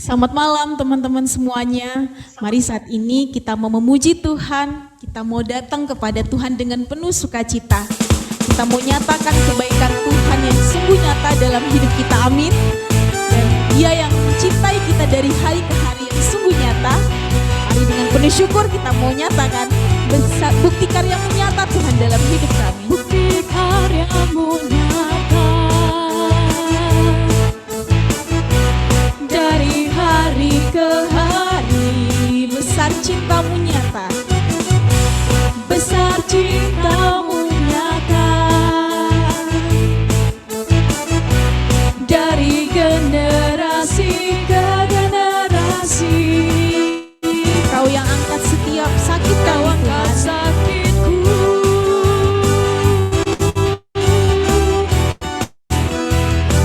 Selamat malam teman-teman semuanya. Mari saat ini kita mau memuji Tuhan, kita mau datang kepada Tuhan dengan penuh sukacita. Kita mau nyatakan kebaikan Tuhan yang sungguh nyata dalam hidup kita, amin. Dan Dia yang mencintai kita dari hari ke hari yang sungguh nyata. Mari dengan penuh syukur kita mau nyatakan bukti karya-Mu nyata Tuhan dalam hidup kami. Bukti karya-Mu nyata dari hari ke hari, besar cinta-Mu nyata, besar cinta-Mu nyata dari generasi ke generasi. Kau yang angkat setiap sakit Kau kami, angkat Tuhan. sakitku,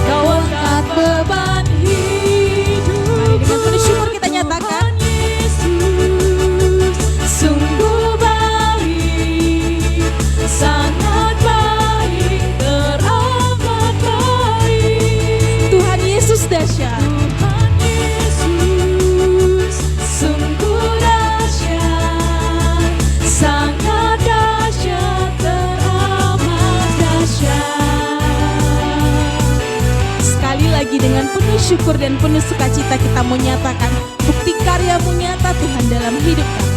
Kau angkat beban hidup. Mari dengan penuh syukur kita nyatakan, Yesus sungguh baik, sangat baik, teramat baik. Tuhan Yesus dahsyat. Tuhan Yesus sungguh dahsyat, sangat dahsyat, teramat dahsyat. Sekali lagi dengan penuh syukur dan penuh sukacita kita mau nyatakan bukti karya-Mu nyata Tuhan dalam hidup kami.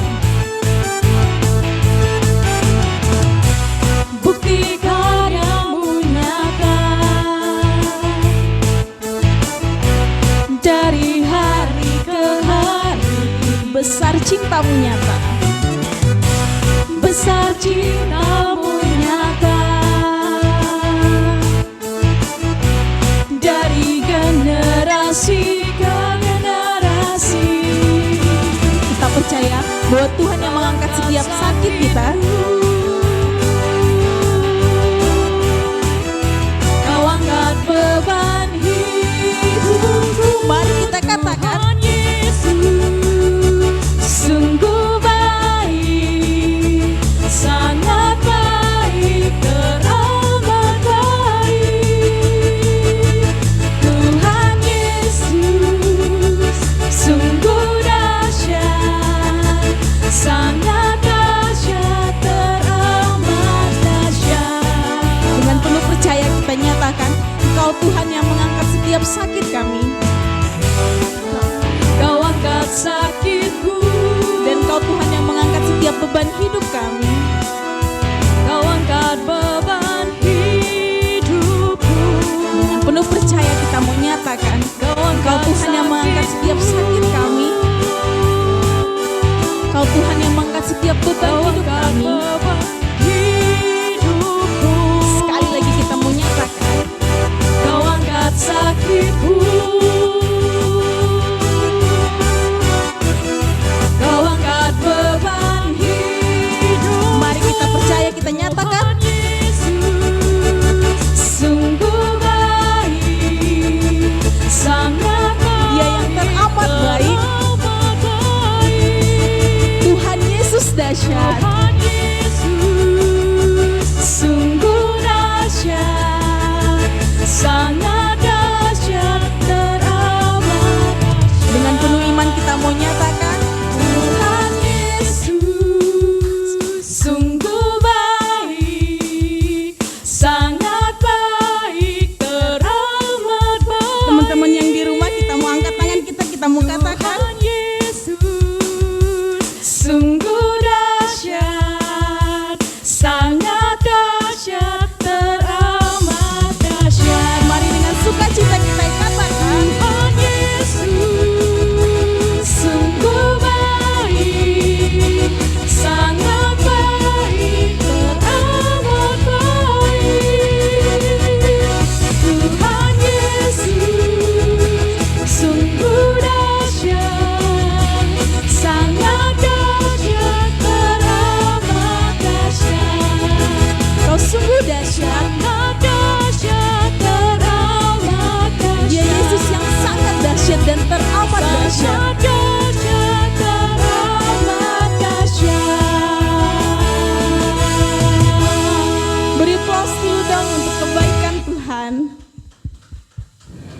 Bukti karya-Mu nyata dari hari ke hari, Besar cinta-Mu nyata, besar cinta-Mu nyata dari generasi ke generasi. kita percaya bahwa Tuhan yang mengangkat setiap sakit kita. Kau angkat beban hidupku. Mari kita katakan, Tuhan Yesus sungguh baik, sangat baik, teramat baik. Tuhan Yesus sungguh dahsyat, sangat dahsyat, teramat dahsyat. dengan penuh percaya kita nyatakan, Engkau Tuhan yang mengangkat setiap sakit kami, Kau angkat sakitku, dan Engkau Tuhan yang mengangkat setiap beban hidup kami. Kau angkat beban hidupku. Dengan penuh percaya kita mau nyatakan, Engkau Tuhan yang mengangkat setiap sakit kami, Engkau Tuhan yang mengangkat setiap beban Kau hidup angkat kami. beban hidupku. Sekali lagi kita mau nyatakan, Kau angkat sakitku, Kau angkat beban hidup. mari kita percaya kita nyatakan, Tuhan Yesus sungguh baik, sangat baik, Dia yang teramat baik. teramat baik. Tuhan Yesus dahsyat. Tuhan Yesus sungguh dahsyat, sangat dahsyat, teramat dahsyat. Dengan penuh iman kita mau nyatakan, Tuhan Yesus sungguh baik, sangat baik, teramat baik. teman-teman yang di rumah kita mau angkat tangan kita mau katakan, Tuhan Yesus sungguh dahsyat, sangat dahsyat, teramat dahsyat. mari dengan sukacita kita katakan, Tuhan Yesus sungguh baik, sangat baik, teramat baik. Tuhan Yesus sungguh dahsyat, sangat dahsyat, teramat dahsyat. Kau sungguh dahsyat. Sangat dahsyat, teramat dahsyat. Dia Yesus yang sangat dahsyat dan teramat dahsyat. Sangat dahsyat, teramat dahsyat. Beri applause dulu dong untuk kebaikan Tuhan.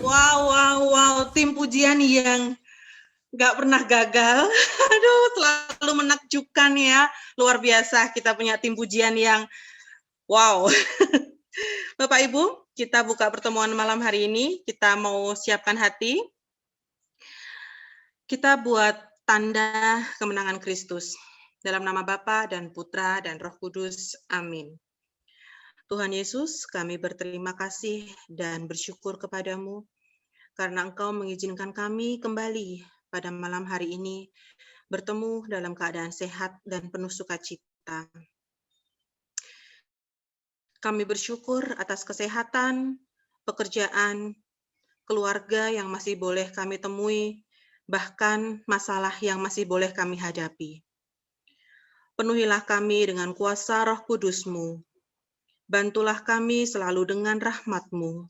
Wow, tim pujian yang nggak pernah gagal. Aduh, selalu menakjubkan ya. Luar biasa, kita punya tim pujian yang wow. Bapak Ibu, kita buka pertemuan malam hari ini. Kita mau siapkan hati. Kita buat tanda kemenangan Kristus. Dalam nama Bapa dan Putra dan Roh Kudus. Amin. Tuhan Yesus, kami berterima kasih dan bersyukur kepadamu karena Engkau mengizinkan kami kembali pada malam hari ini bertemu dalam keadaan sehat dan penuh sukacita. Kami bersyukur atas kesehatan, pekerjaan, keluarga yang masih boleh kami temui, bahkan masalah yang masih boleh kami hadapi. Penuhilah kami dengan kuasa Roh Kudus-Mu. Bantulah kami selalu dengan rahmat-Mu.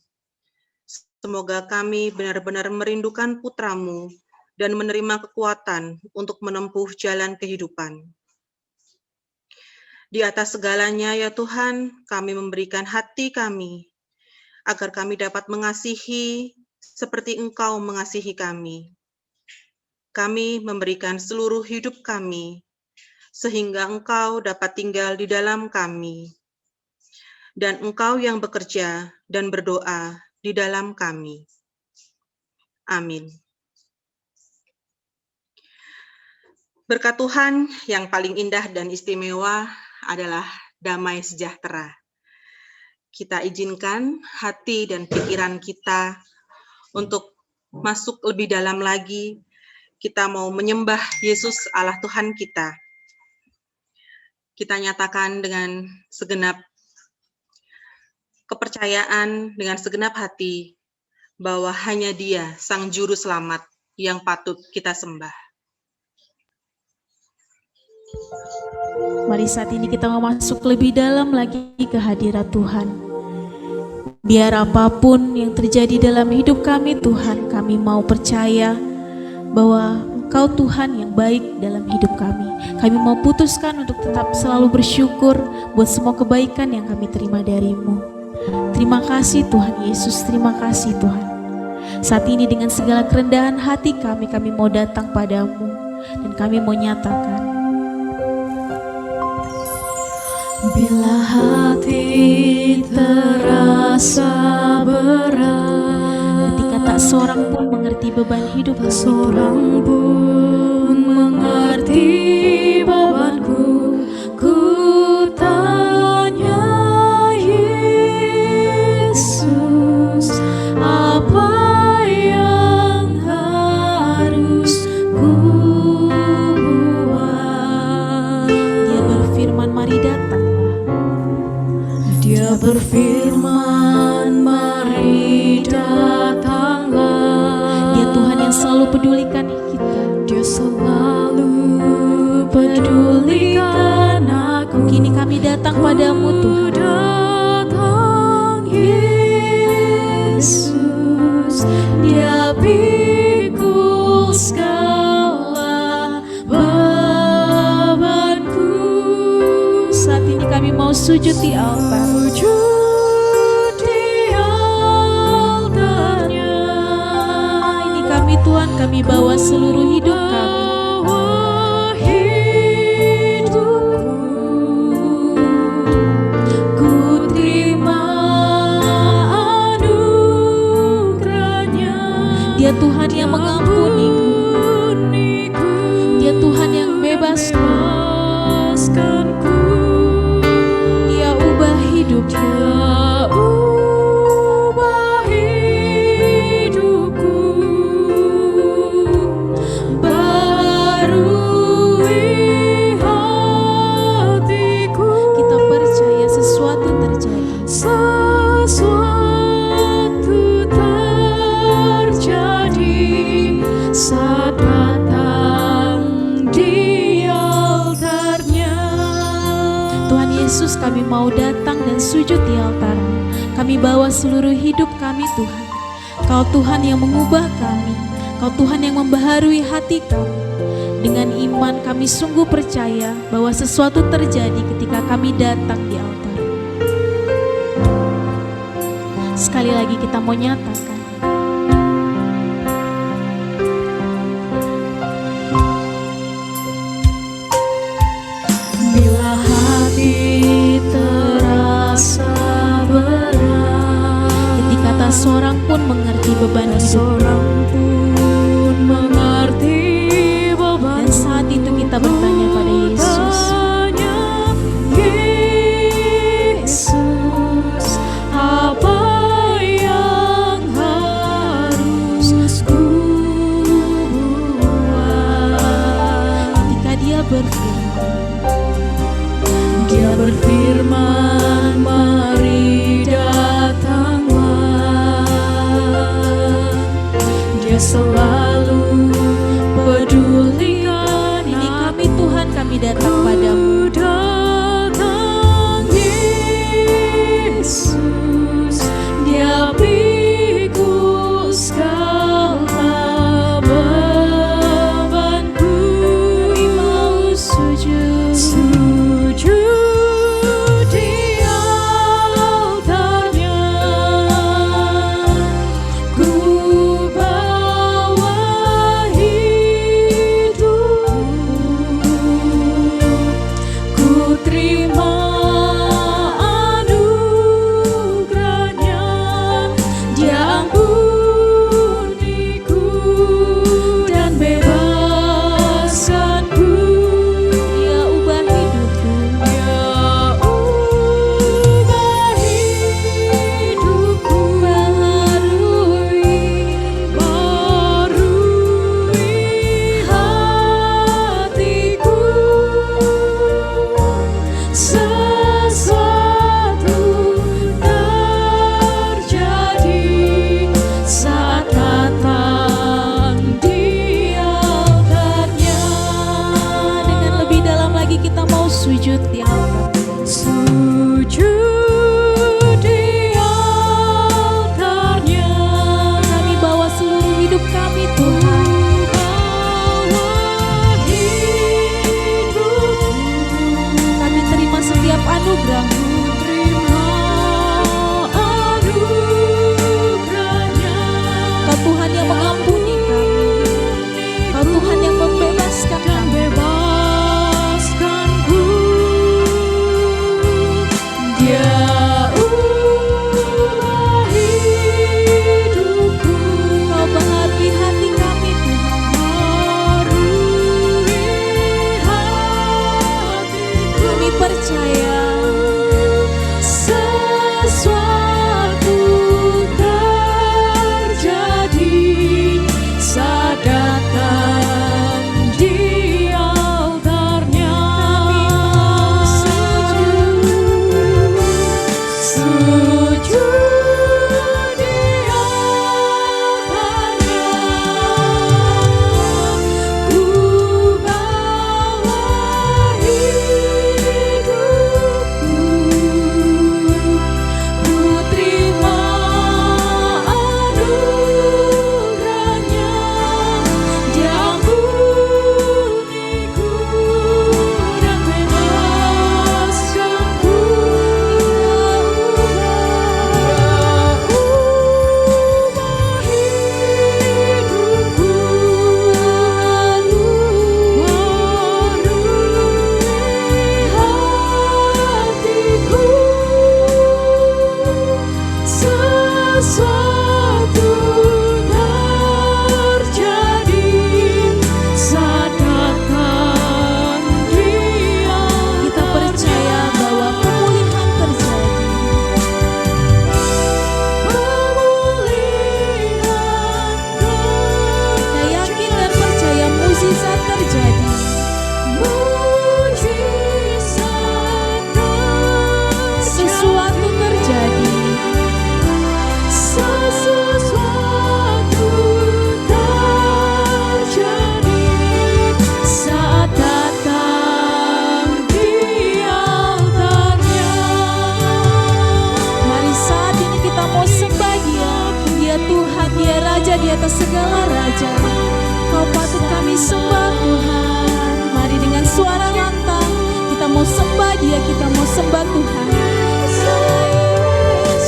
Semoga kami benar-benar merindukan Putra-Mu dan menerima kekuatan untuk menempuh jalan kehidupan. Di atas segalanya ya Tuhan, kami memberikan hati kami, agar kami dapat mengasihi seperti Engkau mengasihi kami. Kami memberikan seluruh hidup kami, sehingga Engkau dapat tinggal di dalam kami. Dan Engkau yang bekerja dan berdoa di dalam kami. Amin. Berkat Tuhan yang paling indah dan istimewa adalah damai sejahtera. Kita izinkan hati dan pikiran kita untuk masuk lebih dalam lagi. Kita mau menyembah Yesus Allah Tuhan kita. Kita nyatakan dengan segenap kepercayaan, dengan segenap hati, bahwa hanya Dia, Sang Juru Selamat, yang patut kita sembah. Mari saat ini kita mau masuk lebih dalam lagi ke hadirat Tuhan. Biar apapun yang terjadi dalam hidup kami Tuhan, kami mau percaya bahwa Engkau Tuhan yang baik dalam hidup kami. Kami mau putuskan untuk tetap selalu bersyukur buat semua kebaikan yang kami terima dari-Mu. Terima kasih Tuhan Yesus, terima kasih Tuhan. Saat ini dengan segala kerendahan hati kami mau datang padamu dan kami mau nyatakan, bila hati terasa berat, ketika tak seorang pun mengerti beban hidup tak kami, seorang pun mengerti bebanku, ku tanya Yesus, apa yang harus ku buat? Dia berfirman, mari datanglah. Dia berfirman, mari datanglah. Dia Tuhan yang selalu pedulikan kita. Dia selalu pedulikan aku. Kini kami datang padamu Tuhan. Datang Yesus, Dia pikul segala bebanku. Saat ini kami mau sujud di altar. Sujud di altarnya. Ini kami Tuhan, kami bawa seluruh hidup kami. Bawa hidupku, ku terima anugerahnya. Dia Tuhan yang mengampuniku. Dia Tuhan yang bebas. Bebaskanku. Dia ubah hidupku. Dia ubah hidupku, barui hatiku. Kita percaya sesuatu terjadi. Sesuatu terjadi saat datang di altarnya. Tuhan Yesus, kami mau datang dan sujud di altar. Kami bawa seluruh hidup kami Tuhan. Kau Tuhan yang mengubah kami. Kau Tuhan yang membaharui hati kami. Dengan iman kami sungguh percaya bahwa sesuatu terjadi ketika kami datang di altar. Sekali lagi kita mau nyatakan, Tak seorang pun mengerti beban Tak hidup. seorang pun mengerti beban. Dan saat itu kita bertanya pada Yesus, Tanya Yesus, apa yang harus ku buat? ketika Dia berfirman, mari datanglah. Dia selalu pedulikan. ini kami Tuhan, kami datang padamu. Datang Yesus, Dia pikul segala bebanku. Kami mau sujud. Sujud di altarnya, ku bawa hidupku, ku terima anugerahnya. Dia ampuniku dan bebaskanku. Dia ubah hidupku. Dia ubah hidupku, barui hatiku. Sesuatu terjadi saat datang di altarnya. Dengan lebih dalam lagi kita mau sujud di altar. Sujud di altarnya, Kami bawa seluruh hidup kami Tuhan. bawa hidupku, Kami terima setiap anugerah-Mu. terima anugerahnya. Kau Tuhan yang mengampuni kami. Kau Tuhan yang membebaskan Dan kami. bebaskanku. Dia ubah hidupku, Kau baharui hati kami Tuhan. barui hatiku. Kami percaya Sesuatu terjadi saat datang di altarnya. Sujud di altarnya, ku bawa hidupku, ku terima anugerahnya. Dia ampuniku dan bebaskanku. Sesuatu terjadi saat datang di kita percaya bahwa pemulihan terjadi. Kita yakin dan percaya mukjizat terjadi. Sesuatu terjadi. Sesuatu terjadi saat datang di altarnya. Mari saat ini kita mau sembah Dia. Dia Tuhan, Dia Raja di atas segala raja. Kau patut kami sembah Tuhan. Mari dengan suara lantang kita mau sembah Dia, kita mau sembah Tuhan. Yesus.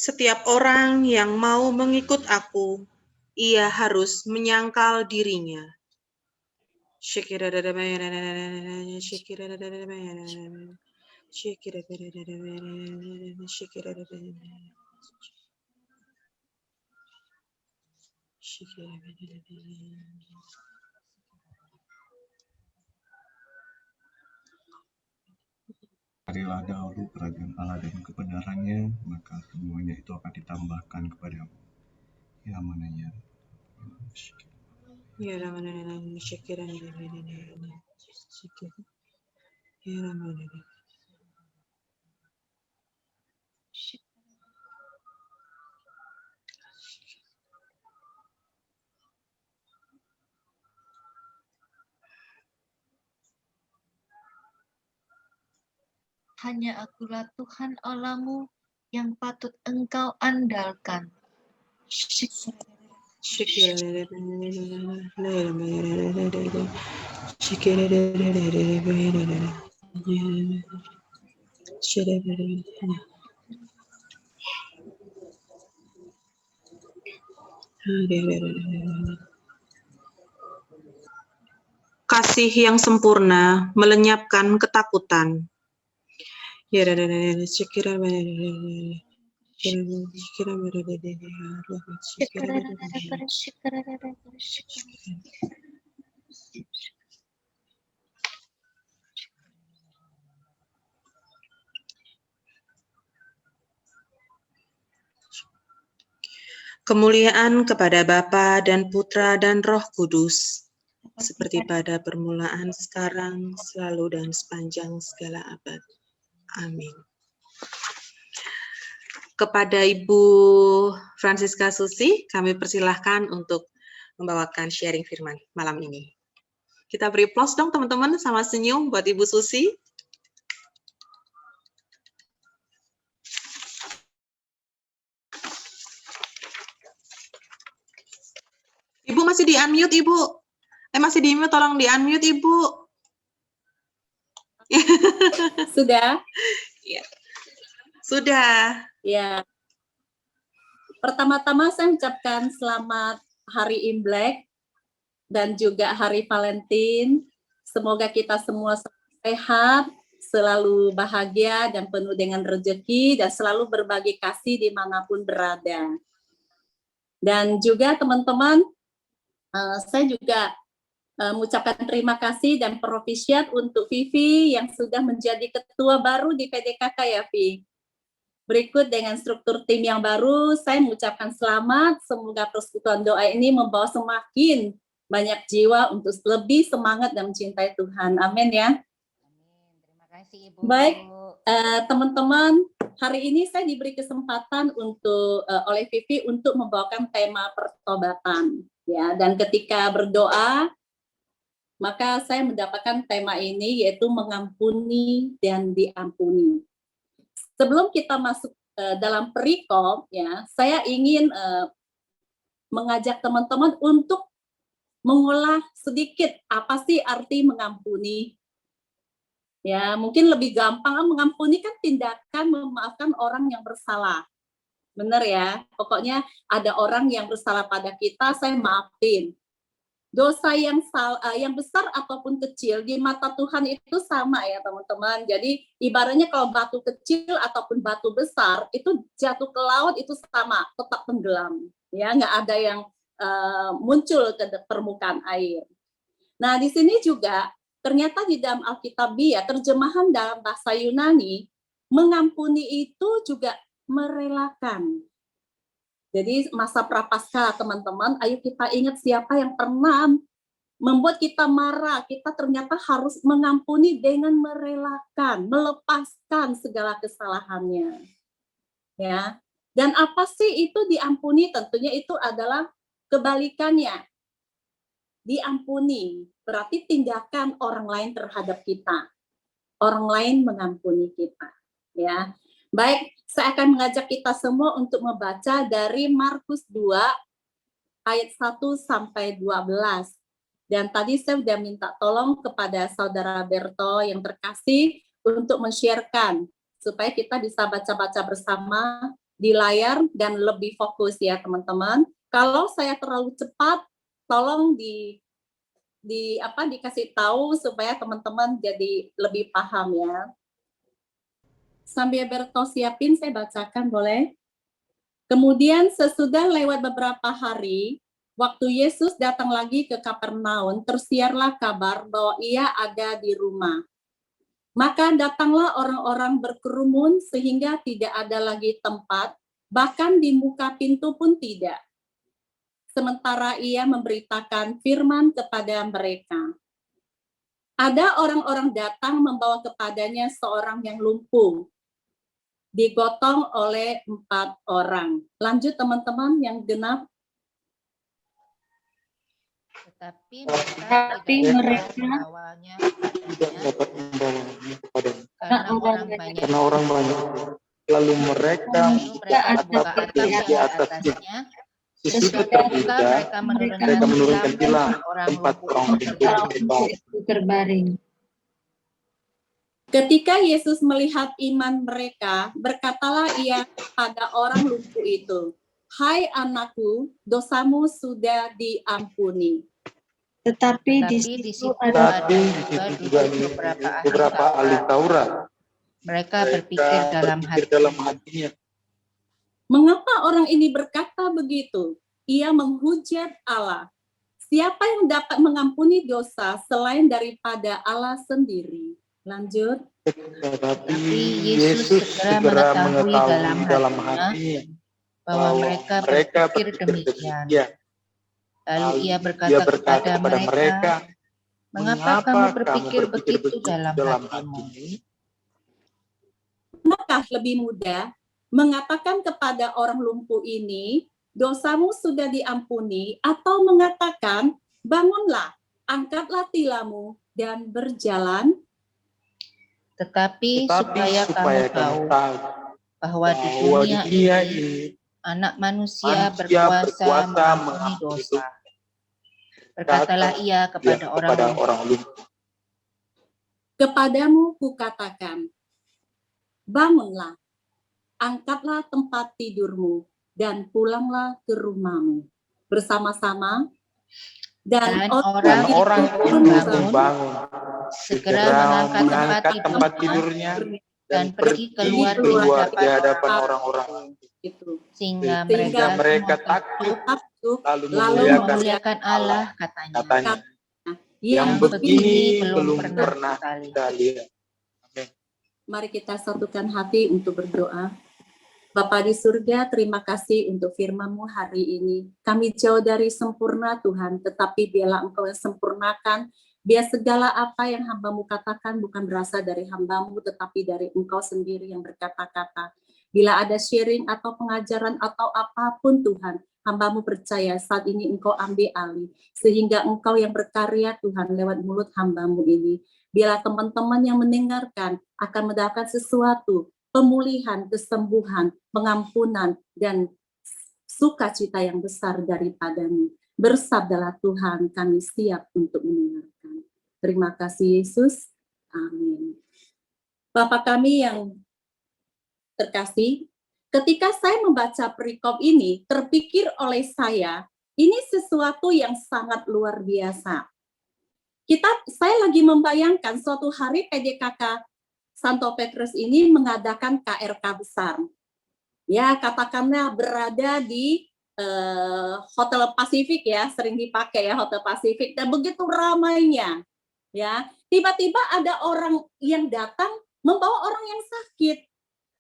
Setiap orang yang mau mengikut aku, ia harus menyangkal dirinya. Carilah dahulu kerajaan Allah dan kebenarannya, maka semuanya itu akan ditambahkan kepadamu. Ya mananya. Hanya akulah Tuhan Allahmu yang patut engkau andalkan. Kasih yang sempurna melenyapkan ketakutan. Kemuliaan kepada Bapa dan Putra dan Roh Kudus, seperti pada permulaan, sekarang, selalu, dan sepanjang segala abad. Amin. Kepada Ibu Francisca Susi, kami persilahkan untuk membawakan sharing firman malam ini. Kita beri aplaus dong teman-teman, sama senyum buat Ibu Susi. Ibu masih di-unmute, Ibu. Masih di-mute, tolong di-unmute, Ibu. Sudah? Ya. Sudah. Ya. Pertama-tama saya ucapkan selamat Hari Imlek dan juga Hari Valentine. Semoga kita semua sehat, selalu bahagia dan penuh dengan rezeki, dan selalu berbagi kasih dimanapun berada. Dan juga teman-teman, saya juga mengucapkan terima kasih dan profisiat untuk Vivi yang sudah menjadi ketua baru di PDKK ya, Vi. Berikut dengan struktur tim yang baru, saya mengucapkan selamat, semoga persekutuan doa ini membawa semakin banyak jiwa untuk lebih semangat dan mencintai Tuhan. Amin ya. Amin. Terima kasih Ibu. Baik, teman-teman, hari ini saya diberi kesempatan untuk oleh Vivi untuk membawakan tema pertobatan. Ya, dan ketika berdoa, maka saya mendapatkan tema ini yaitu mengampuni dan diampuni. Sebelum kita masuk dalam perikop, ya, saya ingin mengajak teman-teman untuk mengulas sedikit apa sih arti mengampuni. Ya, mungkin lebih gampang, mengampuni kan tindakan memaafkan orang yang bersalah. Benar ya, pokoknya ada orang yang bersalah pada kita, saya maafin. Dosa yang besar ataupun kecil di mata Tuhan itu sama ya teman-teman. Jadi ibaratnya kalau batu kecil ataupun batu besar itu jatuh ke laut itu sama, tetap tenggelam. Ya, nggak ada yang muncul ke permukaan air. Nah, di sini juga ternyata di dalam Alkitabiah, terjemahan dalam bahasa Yunani, mengampuni itu juga merelakan. Jadi masa prapaskah teman-teman, ayo kita ingat siapa yang pernah membuat kita marah, kita ternyata harus mengampuni dengan merelakan, melepaskan segala kesalahannya. Ya. Dan apa sih itu diampuni? Tentunya itu adalah kebalikannya. Diampuni berarti tindakan orang lain terhadap kita. Orang lain mengampuni kita, ya. Baik, saya akan mengajak kita semua untuk membaca dari Markus 2 ayat 1 sampai 12. Dan tadi saya sudah minta tolong kepada Saudara Berto yang terkasih untuk men-sharekan supaya kita bisa baca-baca bersama di layar dan lebih fokus ya teman-teman. Kalau saya terlalu cepat, tolong dikasih tahu supaya teman-teman jadi lebih paham ya. Sambil Berto siapin, saya bacakan boleh? Kemudian sesudah lewat beberapa hari, waktu Yesus datang lagi ke Kapernaum, tersiarlah kabar bahwa ia ada di rumah. Maka datanglah orang-orang berkerumun sehingga tidak ada lagi tempat, bahkan di muka pintu pun tidak. Sementara ia memberitakan firman kepada mereka. Ada orang-orang datang membawa kepadanya seorang yang lumpuh, digotong oleh 4 orang. Lanjut teman-teman yang genap. Tetapi mereka membawanya dapat membawanya kepadanya karena orang banyak. Lalu mereka membuka atap di atasnya. sesudah Terbuka, terbuka, mereka menurunkan tilam tempat orang itu terbaring. Ketika Yesus melihat iman mereka, berkatalah ia pada orang lumpuh itu, "Hai anakku, dosamu sudah diampuni." Tetapi di situ ada juga beberapa ahli Taurat. Mereka berpikir dalam hati, Mengapa orang ini berkata begitu? Ia menghujat Allah. Siapa yang dapat mengampuni dosa selain daripada Allah sendiri? Lanjut. Tetapi Yesus segera mengetahui dalam hatinya bahwa mereka berpikir demikian. Lalu ia berkata kepada mereka, "Mengapa kamu berpikir begitu dalam hatimu? Maka lebih mudah mengatakan kepada orang lumpuh ini, dosamu sudah diampuni, atau mengatakan, bangunlah, angkatlah tilammu, dan berjalan. Tetapi supaya kamu tahu bahwa di dunia ini Anak manusia berkuasa mengampuni dosa. Berkatalah ia kepada orang lumpuh, "Kepadamu kukatakan, bangunlah, angkatlah tempat tidurmu, dan pulanglah ke rumahmu." Bersama-sama, dan orang itu bangun, segera mengangkat tempat tidurnya dan pergi keluar di hadapan orang-orang itu. Sehingga mereka takjub lalu memuliakan Allah, katanya. Yang begini belum pernah kita lihat. Mari kita satukan hati untuk berdoa. Bapa di surga, terima kasih untuk firman-Mu hari ini. Kami jauh dari sempurna Tuhan, tetapi biarlah Engkau yang sempurnakan. Biar segala apa yang hamba-Mu katakan bukan berasal dari hamba-Mu, tetapi dari Engkau sendiri yang berkata-kata. Bila ada sharing atau pengajaran atau apapun Tuhan, hamba-Mu percaya saat ini Engkau ambil alih. Sehingga Engkau yang berkarya Tuhan lewat mulut hamba-Mu ini. Bila teman-teman yang mendengarkan akan mendapatkan sesuatu, pemulihan, kesembuhan, pengampunan, dan sukacita yang besar daripada-Mu. Bersabdalah Tuhan, kami siap untuk mendengarkan. Terima kasih Yesus. Amin. Bapa kami yang terkasih, ketika saya membaca perikop ini, terpikir oleh saya, ini sesuatu yang sangat luar biasa. Saya lagi membayangkan suatu hari PJKK Santo Petrus ini mengadakan KRK besar. Ya, katakanlah berada di Hotel Pasifik ya, sering dipakai ya Hotel Pasifik, dan begitu ramainya. Ya, tiba-tiba ada orang yang datang membawa orang yang sakit.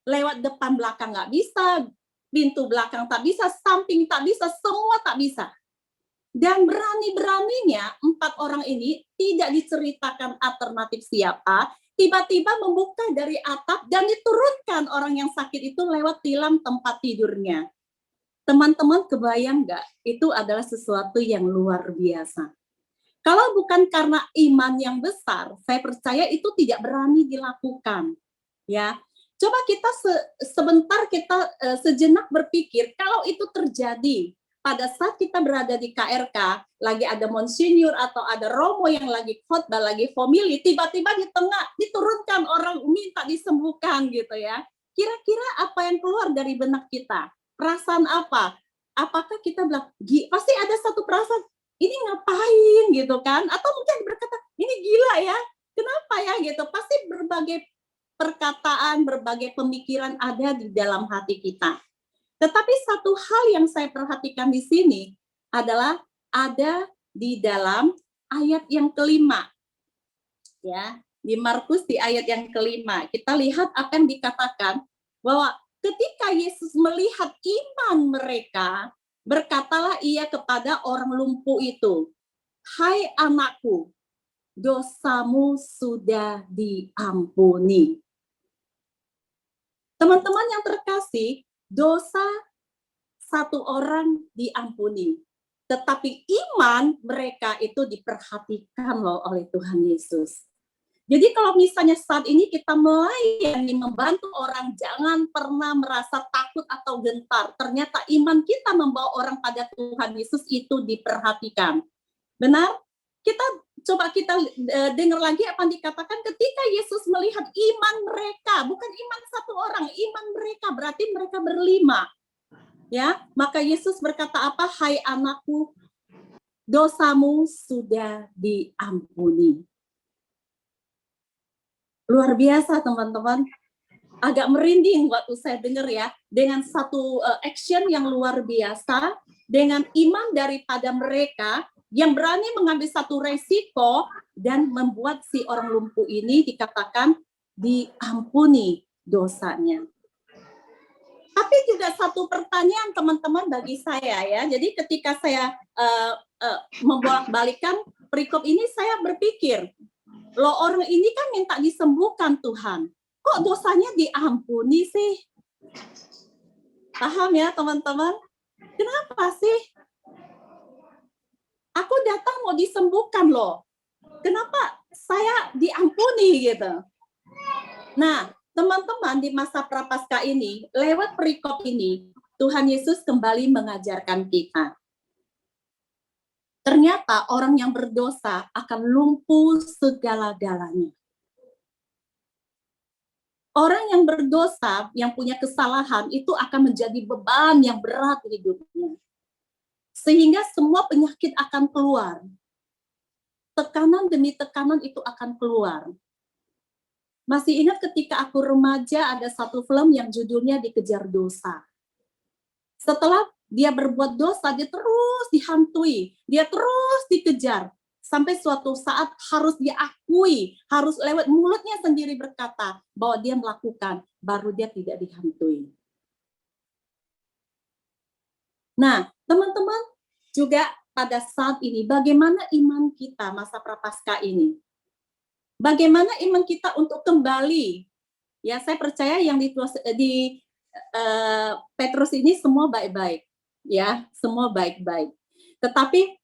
Lewat depan belakang nggak bisa, pintu belakang tak bisa, samping tak bisa, semua tak bisa. Dan berani-beraninya 4 orang ini tidak diceritakan alternatif siapa, tiba-tiba membuka dari atap dan diturunkan orang yang sakit itu lewat tilam tempat tidurnya. Teman-teman kebayang nggak? Itu adalah sesuatu yang luar biasa. Kalau bukan karena iman yang besar, saya percaya itu tidak berani dilakukan. Ya, coba kita sebentar sejenak berpikir kalau itu terjadi pada saat kita berada di KRK, lagi ada monsinyur atau ada romo yang lagi khotbah, lagi homili, tiba-tiba di tengah diturunkan orang minta disembuhkan gitu ya. kira-kira apa yang keluar dari benak kita? Perasaan apa? Apakah kita bilang, pasti ada satu perasaan, ini ngapain gitu kan? Atau mungkin berkata, ini gila ya, kenapa ya gitu? Pasti berbagai perkataan, berbagai pemikiran ada di dalam hati kita. Tetapi satu hal yang saya perhatikan di sini adalah ada di dalam ayat yang kelima. Ya, di Markus di ayat yang kelima, kita lihat apa yang dikatakan bahwa ketika Yesus melihat iman mereka, berkatalah ia kepada orang lumpuh itu, "Hai anakku, dosamu sudah diampuni." Teman-teman yang terkasih, dosa satu orang diampuni, tetapi iman mereka itu diperhatikan loh oleh Tuhan Yesus. Jadi kalau misalnya saat ini kita melayani, membantu orang, jangan pernah merasa takut atau gentar. Ternyata iman kita membawa orang pada Tuhan Yesus itu diperhatikan. Benar? Coba kita dengar lagi apa yang dikatakan ketika Yesus melihat iman mereka, bukan iman satu orang, iman mereka, berarti mereka berlima. Ya, maka Yesus berkata apa? "Hai anakku, dosamu sudah diampuni." Luar biasa teman-teman. Agak merinding waktu saya dengar ya, dengan satu action yang luar biasa, dengan iman daripada mereka yang berani mengambil satu resiko dan membuat si orang lumpuh ini dikatakan diampuni dosanya. Tapi juga satu pertanyaan teman-teman bagi saya ya. Jadi ketika saya membolak-balikan perikop ini, saya berpikir, loh orang ini kan minta disembuhkan Tuhan. Kok dosanya diampuni sih? Paham ya teman-teman? Kenapa sih? Aku datang mau disembuhkan loh. Kenapa saya diampuni gitu? Nah, teman-teman di masa prapaskah ini, lewat perikop ini, Tuhan Yesus kembali mengajarkan kita. Ternyata orang yang berdosa akan lumpuh segala-galanya. Orang yang berdosa, yang punya kesalahan, itu akan menjadi beban yang berat hidupnya. Sehingga semua penyakit akan keluar. Tekanan demi tekanan itu akan keluar. Masih ingat ketika aku remaja ada satu film yang judulnya Dikejar Dosa. Setelah dia berbuat dosa, dia terus dihantui, dia terus dikejar. Sampai suatu saat harus diakui, harus lewat mulutnya sendiri berkata bahwa dia melakukan, baru dia tidak dihantui. Nah, teman-teman, juga pada saat ini, bagaimana iman kita masa prapaskah ini? Bagaimana iman kita untuk kembali? Ya, saya percaya yang di Petrus ini semua baik-baik, ya, semua baik-baik. Tetapi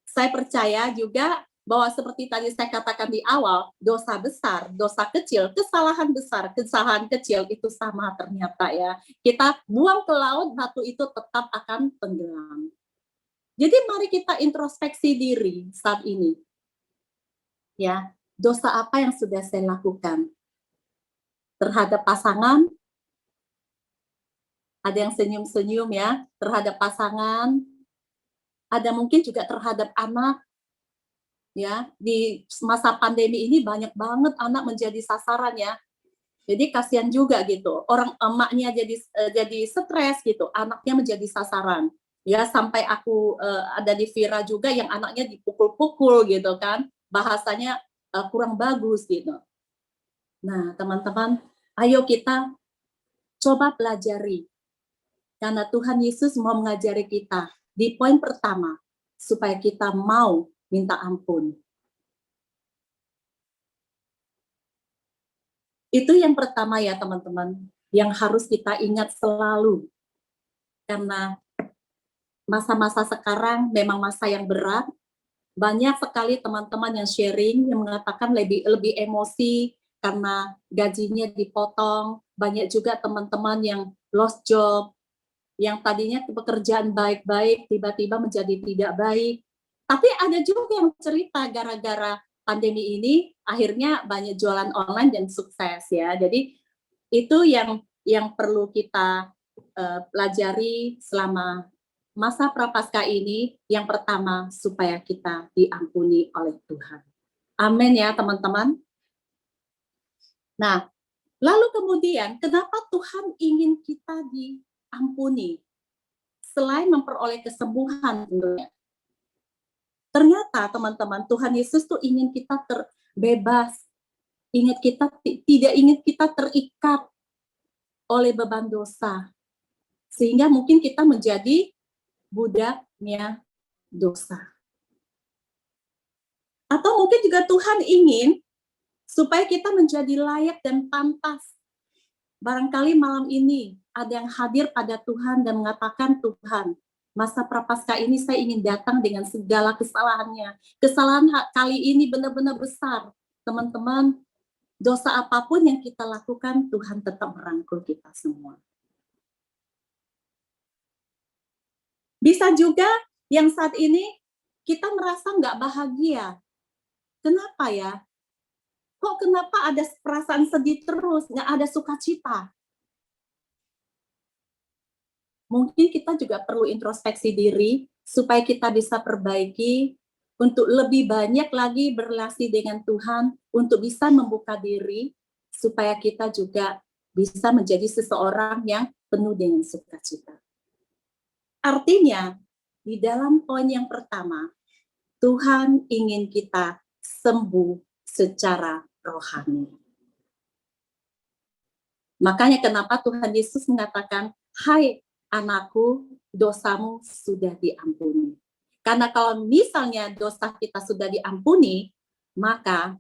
saya percaya juga bahwa seperti tadi saya katakan di awal, dosa besar, dosa kecil, kesalahan besar, kesalahan kecil itu sama ternyata ya. Kita buang ke laut, batu itu tetap akan tenggelam. Jadi mari kita introspeksi diri saat ini. Ya, dosa apa yang sudah saya lakukan? Terhadap pasangan, ada yang senyum-senyum ya, terhadap pasangan, ada mungkin juga terhadap anak. Ya, di masa pandemi ini banyak banget anak menjadi sasaran ya. Jadi kasihan juga gitu. Orang emaknya jadi stres gitu, anaknya menjadi sasaran. Ya, sampai aku ada di Vira juga yang anaknya dipukul-pukul gitu kan. Bahasanya kurang bagus gitu. Nah, teman-teman, ayo kita coba pelajari. Karena Tuhan Yesus mau mengajari kita di poin pertama, supaya kita mau minta ampun. Itu yang pertama ya teman-teman, yang harus kita ingat selalu. Karena masa-masa sekarang memang masa yang berat. Banyak sekali teman-teman yang sharing, yang mengatakan lebih emosi karena gajinya dipotong. Banyak juga teman-teman yang lost job, yang tadinya pekerjaan baik-baik, tiba-tiba menjadi tidak baik. Tapi ada juga yang cerita gara-gara pandemi ini, akhirnya banyak jualan online dan sukses ya. Jadi itu yang yang perlu kita pelajari selama masa Prapaskah ini. Yang pertama, supaya kita diampuni oleh Tuhan. Amin ya teman-teman. Nah, lalu kemudian kenapa Tuhan ingin kita diampuni? Selain memperoleh kesembuhan tentunya. Ternyata teman-teman, Tuhan Yesus tuh ingin kita terbebas. Tidak ingin kita terikat oleh beban dosa. Sehingga mungkin kita menjadi budaknya dosa. Atau mungkin juga Tuhan ingin supaya kita menjadi layak dan pantas. Barangkali malam ini ada yang hadir pada Tuhan dan mengatakan, Tuhan, masa Prapaskah ini saya ingin datang dengan segala kesalahannya. Kesalahan kali ini benar-benar besar. Teman-teman, dosa apapun yang kita lakukan, Tuhan tetap merangkul kita semua. Bisa juga yang saat ini kita merasa nggak bahagia. Kenapa ya? Kok kenapa ada perasaan sedih terus, nggak ada sukacita? Mungkin kita juga perlu introspeksi diri supaya kita bisa perbaiki untuk lebih banyak lagi berrelasi dengan Tuhan, untuk bisa membuka diri supaya kita juga bisa menjadi seseorang yang penuh dengan sukacita. Artinya, di dalam poin yang pertama, Tuhan ingin kita sembuh secara rohani. Makanya kenapa Tuhan Yesus mengatakan, hai anakku, dosamu sudah diampuni. Karena kalau misalnya dosa kita sudah diampuni, maka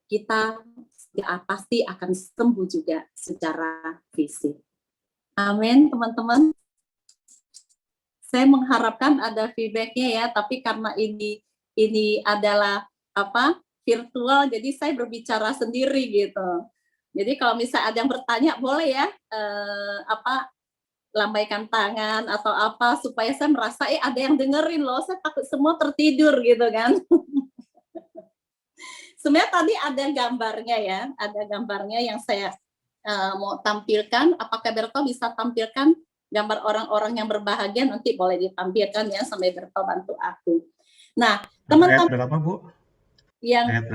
kita pasti akan sembuh juga secara fisik. Amin, teman-teman. Saya mengharapkan ada feedback-nya ya, tapi karena ini adalah virtual, jadi saya berbicara sendiri gitu. Jadi kalau misalnya ada yang bertanya, boleh ya lambaikan tangan atau apa supaya saya merasa ada yang dengerin loh, saya takut semua tertidur gitu kan. Sebenarnya tadi ada gambarnya ya, ada gambarnya yang saya mau tampilkan. Apakah Berto bisa tampilkan gambar orang-orang yang berbahagia? Nanti boleh ditampilkan ya, sampai Berto bantu aku. Nah, teman-teman, berapa, Bu? Yang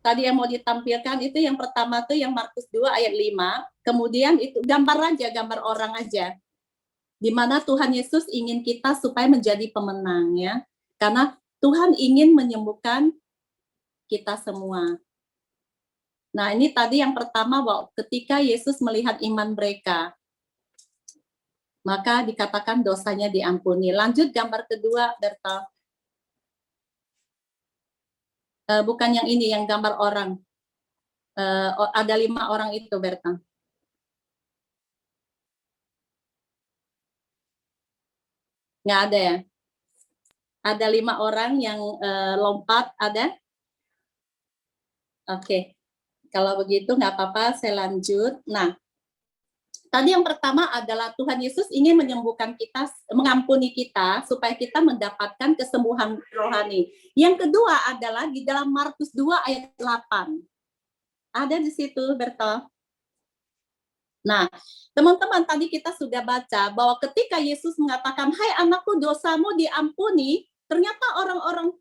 tadi yang mau ditampilkan itu yang pertama tuh yang Markus 2 ayat 5, kemudian itu gambar orang aja. Di mana Tuhan Yesus ingin kita supaya menjadi pemenang ya. Karena Tuhan ingin menyembuhkan kita semua. Nah, ini tadi yang pertama, bahwa ketika Yesus melihat iman mereka, maka dikatakan dosanya diampuni. Lanjut gambar kedua, Berta. Bukan yang ini, yang gambar orang. Ada 5 orang itu, Berta. Nggak ada ya? Ada 5 orang yang lompat, ada? Oke. Kalau begitu nggak apa-apa, saya lanjut. Nah, tadi yang pertama adalah Tuhan Yesus ingin menyembuhkan kita, mengampuni kita, supaya kita mendapatkan kesembuhan rohani. Yang kedua adalah di dalam Markus 2 ayat 8. Ada di situ, Berto. Nah, teman-teman, tadi kita sudah baca bahwa ketika Yesus mengatakan, hai anakku, dosamu diampuni, ternyata orang-orang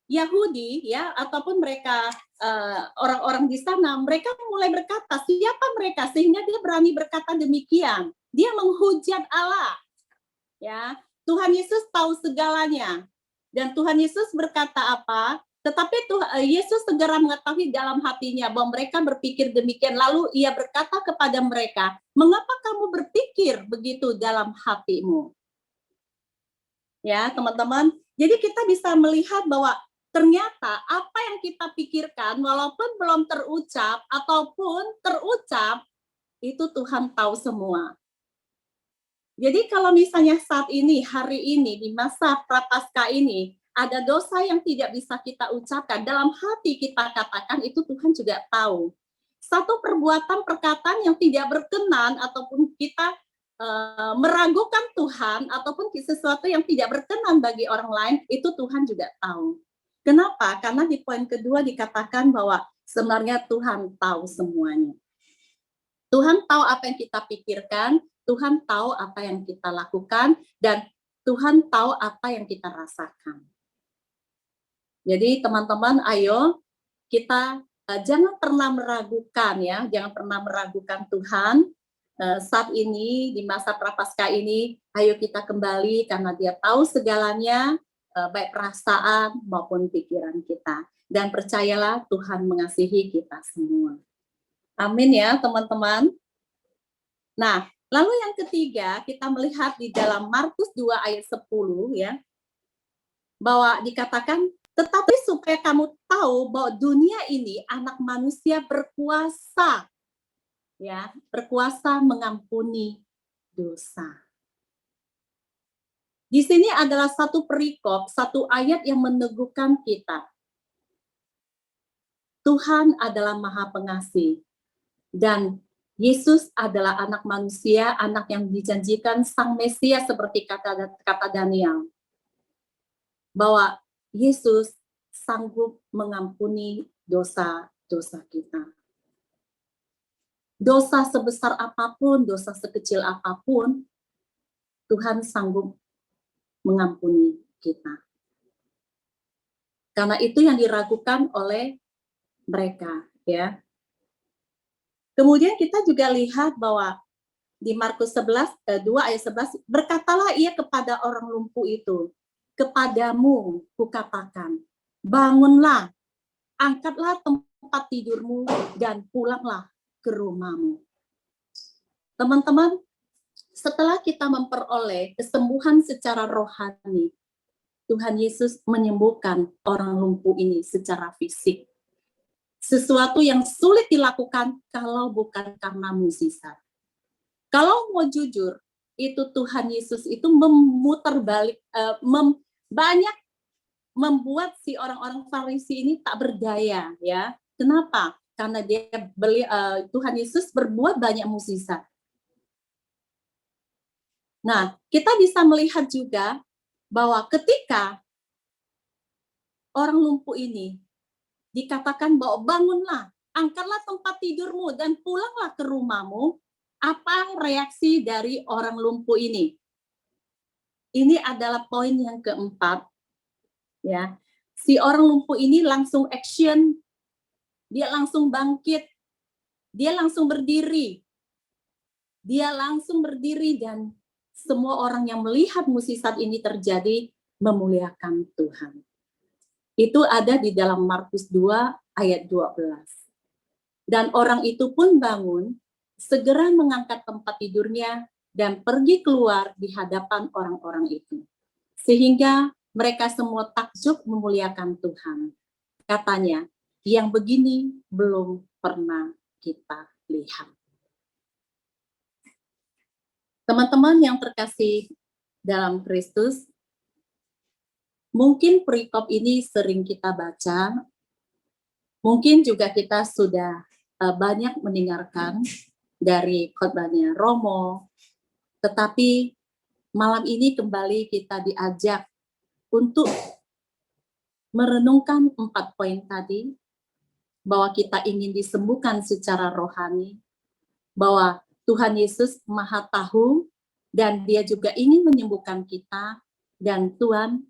Yahudi ya, ataupun mereka orang-orang di sana, mereka mulai berkata, siapa mereka sehingga dia berani berkata demikian? Dia menghujat Allah. Ya, Tuhan Yesus tahu segalanya. Dan Tuhan Yesus berkata apa? Tetapi Yesus segera mengetahui dalam hatinya bahwa mereka berpikir demikian. Lalu ia berkata kepada mereka, mengapa kamu berpikir begitu dalam hatimu? Ya, teman-teman. Jadi kita bisa melihat bahwa ternyata apa yang kita pikirkan walaupun belum terucap ataupun terucap, itu Tuhan tahu semua. Jadi kalau misalnya saat ini, hari ini, di masa Prapaskah ini, ada dosa yang tidak bisa kita ucapkan, dalam hati kita katakan, itu Tuhan juga tahu. Satu perbuatan perkataan yang tidak berkenan ataupun kita meragukan Tuhan ataupun sesuatu yang tidak berkenan bagi orang lain, itu Tuhan juga tahu. Kenapa? Karena di poin kedua dikatakan bahwa sebenarnya Tuhan tahu semuanya. Tuhan tahu apa yang kita pikirkan, Tuhan tahu apa yang kita lakukan, dan Tuhan tahu apa yang kita rasakan. Jadi teman-teman, ayo kita jangan pernah meragukan ya, jangan pernah meragukan Tuhan. Saat ini di masa Prapaskah ini, ayo kita kembali karena Dia tahu segalanya, baik perasaan maupun pikiran kita. Dan percayalah Tuhan mengasihi kita semua. Amin ya teman-teman. Nah, lalu yang ketiga kita melihat di dalam Markus 2 ayat 10 ya, bahwa dikatakan, tetapi supaya kamu tahu bahwa dunia ini anak manusia berkuasa, ya, berkuasa mengampuni dosa. Di sini adalah satu perikop, satu ayat yang meneguhkan kita. Tuhan adalah Maha Pengasih dan Yesus adalah anak manusia, anak yang dijanjikan Sang Mesias seperti kata Daniel. Bahwa Yesus sanggup mengampuni dosa-dosa kita. Dosa sebesar apapun, dosa sekecil apapun, Tuhan sanggup mengampuni kita. Karena itu yang diragukan oleh mereka, ya. Kemudian kita juga lihat bahwa di Markus 2 ayat 11, berkatalah ia kepada orang lumpuh itu, kepadamu kukatakan, bangunlah, angkatlah tempat tidurmu, dan pulanglah ke rumahmu. Teman-teman, setelah kita memperoleh kesembuhan secara rohani, Tuhan Yesus menyembuhkan orang lumpuh ini secara fisik. Sesuatu yang sulit dilakukan kalau bukan karena mukjizat. Kalau mau jujur, itu Tuhan Yesus itu memutar balik, banyak membuat si orang-orang Farisi ini tak berdaya, ya. Kenapa? Karena Tuhan Yesus berbuat banyak mukjizat. Nah, kita bisa melihat juga bahwa ketika orang lumpuh ini dikatakan bahwa bangunlah, angkatlah tempat tidurmu dan pulanglah ke rumahmu, apa reaksi dari orang lumpuh ini? Ini adalah poin yang keempat. Ya, si orang lumpuh ini langsung action, dia langsung bangkit, dia langsung berdiri, dan semua orang yang melihat mukjizat ini terjadi memuliakan Tuhan. Itu ada di dalam Markus 2 ayat 12. Dan orang itu pun bangun, segera mengangkat tempat tidurnya dan pergi keluar di hadapan orang-orang itu. Sehingga mereka semua takjub memuliakan Tuhan. Katanya, yang begini belum pernah kita lihat. Teman-teman yang terkasih dalam Kristus, mungkin perikop ini sering kita baca, mungkin juga kita sudah banyak mendengarkan dari khotbahnya Romo, tetapi malam ini kembali kita diajak untuk merenungkan 4 poin tadi, bahwa kita ingin disembuhkan secara rohani, bahwa Tuhan Yesus Maha tahu, dan Dia juga ingin menyembuhkan kita, dan Tuhan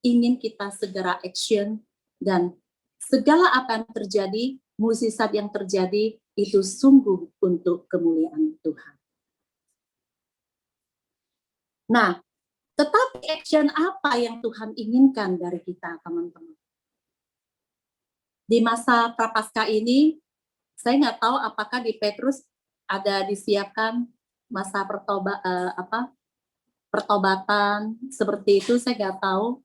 ingin kita segera action, dan segala apa yang terjadi, mukjizat yang terjadi, itu sungguh untuk kemuliaan Tuhan. Nah, tetapi action apa yang Tuhan inginkan dari kita, teman-teman? Di masa Prapaskah ini, saya nggak tahu apakah di Petrus ada disiapkan masa pertobatan seperti itu, saya nggak tahu.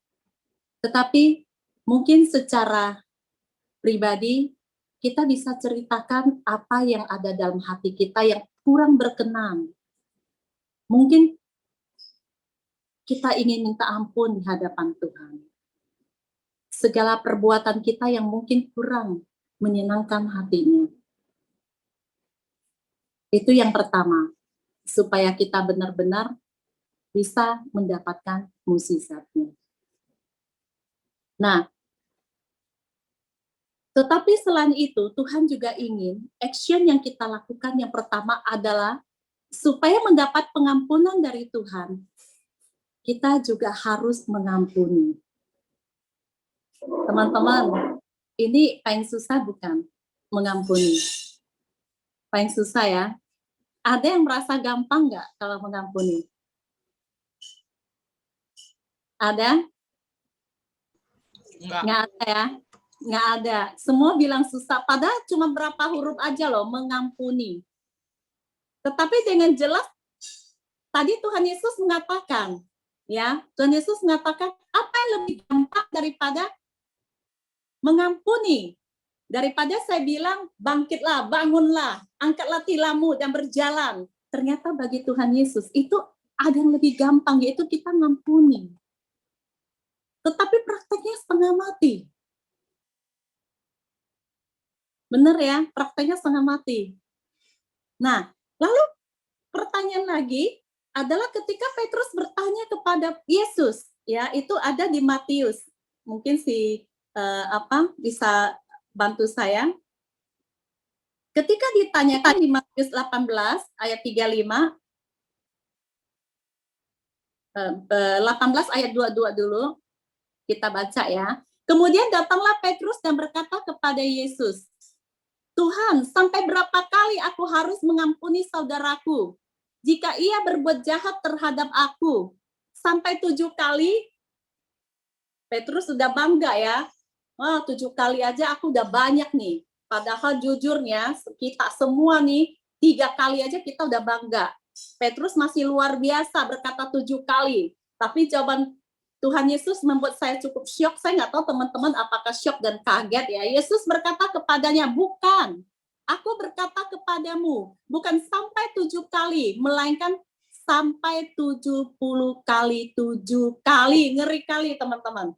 Tetapi mungkin secara pribadi kita bisa ceritakan apa yang ada dalam hati kita yang kurang berkenan. Mungkin kita ingin minta ampun di hadapan Tuhan. Segala perbuatan kita yang mungkin kurang menyenangkan hatinya. Itu yang pertama, supaya kita benar-benar bisa mendapatkan mukjizatnya. Nah, Tetapi selain itu, Tuhan juga ingin action yang kita lakukan yang pertama adalah supaya mendapat pengampunan dari Tuhan, kita juga harus mengampuni. Teman-teman, ini paling susah bukan? Mengampuni. Paling susah ya. Ada yang merasa gampang nggak kalau mengampuni? Ada? Nggak ada ya? Nggak ada. Semua bilang susah, padahal cuma berapa huruf aja loh, mengampuni. Tetapi dengan jelas, tadi Tuhan Yesus mengatakan, ya, Tuhan Yesus mengatakan, apa yang lebih gampang daripada mengampuni? Daripada saya bilang, bangkitlah, bangunlah, angkatlah tilammu dan berjalan. Ternyata bagi Tuhan Yesus, itu ada yang lebih gampang, yaitu kita mengampuni. Tetapi prakteknya setengah mati. Benar ya, prakteknya setengah mati. Nah, lalu pertanyaan lagi adalah ketika Petrus bertanya kepada Yesus, ya itu ada di Matius. Mungkin bisa bantu saya. Ketika ditanyakan di Matius 18 ayat 35, 18 ayat 22 dulu kita baca ya. Kemudian datanglah Petrus dan berkata kepada Yesus, Tuhan, sampai berapa kali aku harus mengampuni saudaraku jika ia berbuat jahat terhadap aku? Sampai 7 kali? Petrus sudah bangga ya. 7 kali aja aku udah banyak nih. Padahal jujurnya kita semua nih 3 kali aja kita udah bangga. Petrus masih luar biasa berkata 7 kali. Tapi jawaban Tuhan Yesus membuat saya cukup syok. Saya nggak tahu teman-teman apakah syok dan kaget ya. Yesus berkata kepadanya, bukan. Aku berkata kepadamu, bukan sampai 7 kali, melainkan sampai 70 kali 7 kali. Ngeri kali teman-teman.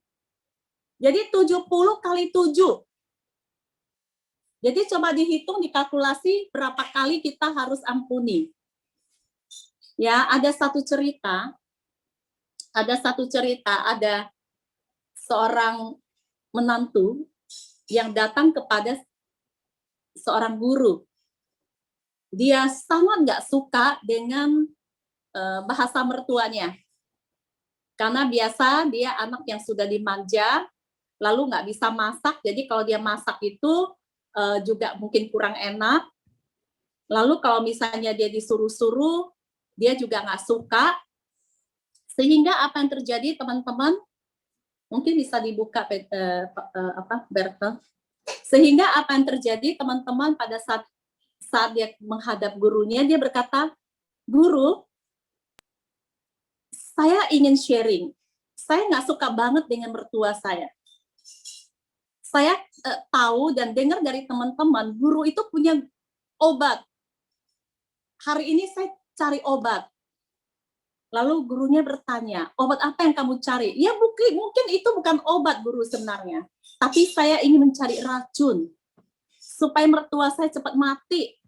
Jadi 70 kali 7. Jadi coba dihitung, dikalkulasi berapa kali kita harus ampuni. Ya, ada satu cerita, ada seorang menantu yang datang kepada seorang guru. Dia sangat nggak suka dengan bahasa mertuanya. Karena biasa dia anak yang sudah dimanja, lalu nggak bisa masak, jadi kalau dia masak itu juga mungkin kurang enak. Lalu kalau misalnya dia disuruh-suruh, dia juga nggak suka. Sehingga apa yang terjadi teman-teman, mungkin bisa dibuka Bertel. Sehingga apa yang terjadi teman-teman pada saat dia menghadap gurunya, dia berkata, guru, saya ingin sharing. Saya nggak suka banget dengan mertua saya. Saya tahu dan dengar dari teman-teman, guru itu punya obat. Hari ini saya cari obat. Lalu gurunya bertanya, obat apa yang kamu cari? Ya mungkin itu bukan obat guru sebenarnya. Tapi saya ingin mencari racun. Supaya mertua saya cepat mati.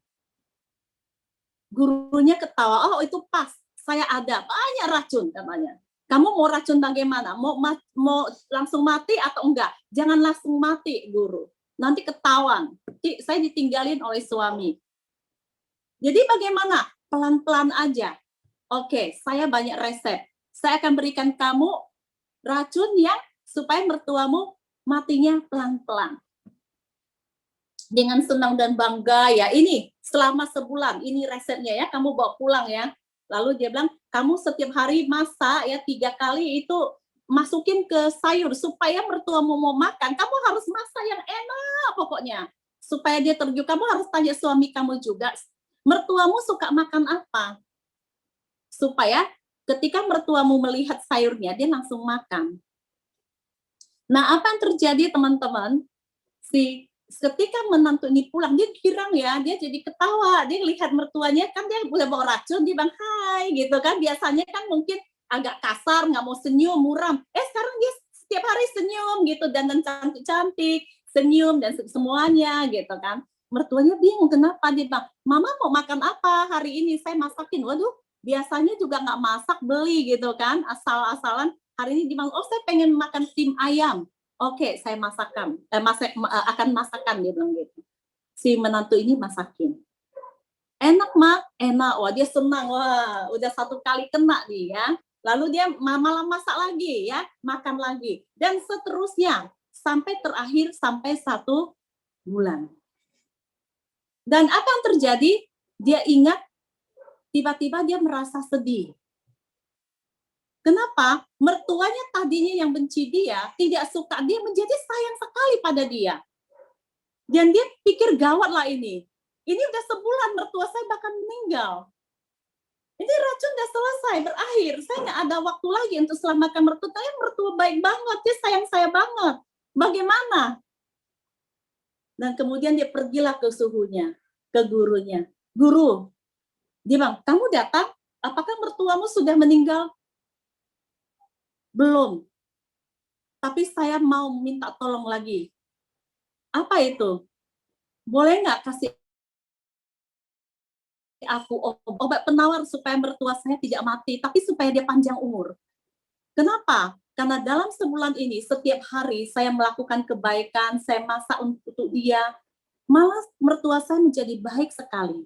Gurunya ketawa, oh itu pas. Saya ada banyak racun katanya. Kamu mau racun bagaimana? Mau langsung mati atau enggak? Jangan langsung mati, guru. Nanti ketahuan. Saya ditinggalin oleh suami. Jadi bagaimana? Pelan-pelan aja. Oke, saya banyak resep. Saya akan berikan kamu racun yang supaya mertuamu matinya pelan-pelan. Dengan senang dan bangga ya, ini selama sebulan, ini resepnya ya, kamu bawa pulang ya. Lalu dia bilang, kamu setiap hari masak ya 3 kali itu masukin ke sayur supaya mertuamu mau makan, kamu harus masak yang enak pokoknya. Supaya dia tergiur, kamu harus tanya suami kamu juga, mertuamu suka makan apa? Supaya ketika mertuamu melihat sayurnya, dia langsung makan. Nah, apa yang terjadi teman-teman? Ketika menantu ini pulang, dia girang ya, dia jadi ketawa, dia lihat mertuanya, kan dia udah bawa racun, dia bilang, hai, gitu kan, biasanya kan mungkin agak kasar, nggak mau senyum, muram, sekarang dia setiap hari senyum, gitu, dan cantik-cantik, senyum, dan semuanya, gitu kan, mertuanya bingung, kenapa, dia bilang, mama mau makan apa hari ini, saya masakin, waduh, biasanya juga nggak masak, beli, gitu kan, asal-asalan, hari ini dia bilang, oh saya pengen makan tim ayam, Oke, saya akan masakan, dia bilang gitu. Si menantu ini masakin. Enak, Mak, enak. Wah, dia senang. Wah, udah 1 kali kena nih ya. Lalu dia malam masak lagi ya, makan lagi. Dan seterusnya, sampai terakhir sampai 1 bulan. Dan apa yang terjadi? Dia ingat, tiba-tiba dia merasa sedih. Kenapa? Mertuanya tadinya yang benci dia, tidak suka, dia menjadi sayang sekali pada dia. Dan dia pikir gawat lah ini. Ini udah sebulan mertua saya bahkan meninggal. Ini racun udah selesai, berakhir. Saya nggak ada waktu lagi untuk selamatkan mertua. Saya mertua baik banget, dia sayang saya banget. Bagaimana? Dan kemudian dia pergilah ke suhunya, ke gurunya. Guru, dia bilang, kamu datang, apakah mertuamu sudah meninggal? Belum. Tapi saya mau minta tolong lagi. Apa itu? Boleh nggak kasih aku obat penawar supaya mertua saya tidak mati, tapi supaya dia panjang umur. Kenapa? Karena dalam sebulan ini, setiap hari saya melakukan kebaikan, saya masak untuk dia, malah mertua saya menjadi baik sekali.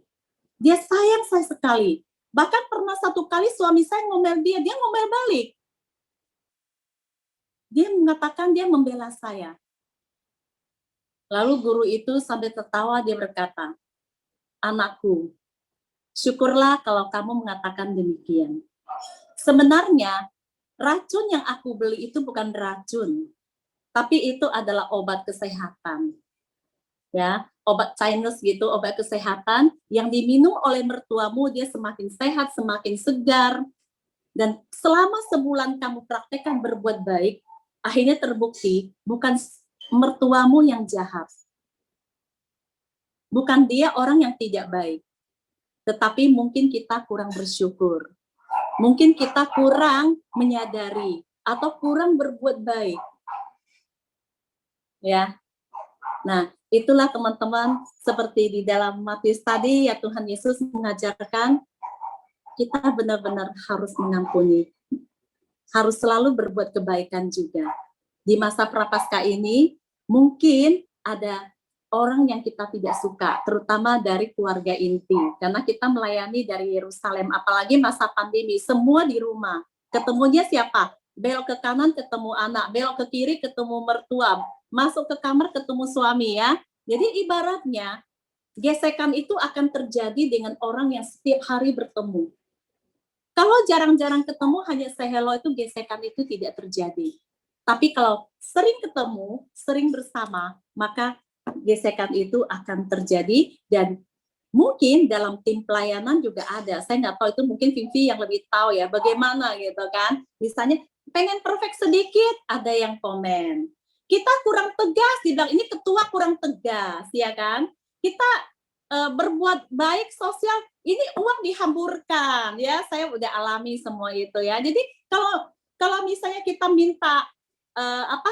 Dia sayang saya sekali. Bahkan pernah 1 kali suami saya ngomel dia ngomel balik. Dia mengatakan dia membela saya. Lalu guru itu sambil tertawa, dia berkata, anakku, syukurlah kalau kamu mengatakan demikian. Sebenarnya, racun yang aku beli itu bukan racun, tapi itu adalah obat kesehatan. Ya, obat Chinese gitu, obat kesehatan yang diminum oleh mertuamu, dia semakin sehat, semakin segar. Dan selama sebulan kamu praktekkan berbuat baik, akhirnya terbukti bukan mertuamu yang jahat. Bukan dia orang yang tidak baik. Tetapi mungkin kita kurang bersyukur. Mungkin kita kurang menyadari atau kurang berbuat baik. Ya. Nah, itulah teman-teman, seperti di dalam Matius tadi ya, Tuhan Yesus mengajarkan kita benar-benar harus mengampuni. Harus selalu berbuat kebaikan juga. Di masa Prapaskah ini mungkin ada orang yang kita tidak suka, terutama dari keluarga inti, karena kita melayani dari Yerusalem, apalagi masa pandemi, semua di rumah. Ketemunya siapa? Belok ke kanan ketemu anak, belok ke kiri ketemu mertua, masuk ke kamar ketemu suami ya. Jadi ibaratnya gesekan itu akan terjadi dengan orang yang setiap hari bertemu. Kalau jarang-jarang ketemu, hanya say hello, itu gesekan itu tidak terjadi. Tapi kalau sering ketemu, sering bersama, maka gesekan itu akan terjadi. Dan mungkin dalam tim pelayanan juga ada. Saya nggak tahu, itu mungkin Vivi yang lebih tahu ya, bagaimana gitu kan. Misalnya pengen perfect sedikit, ada yang komen. Kita kurang tegas, dibilang ini ketua kurang tegas, ya kan. Kita berbuat baik sosial, ini uang dihamburkan ya, saya udah alami semua itu ya. Jadi kalau misalnya kita minta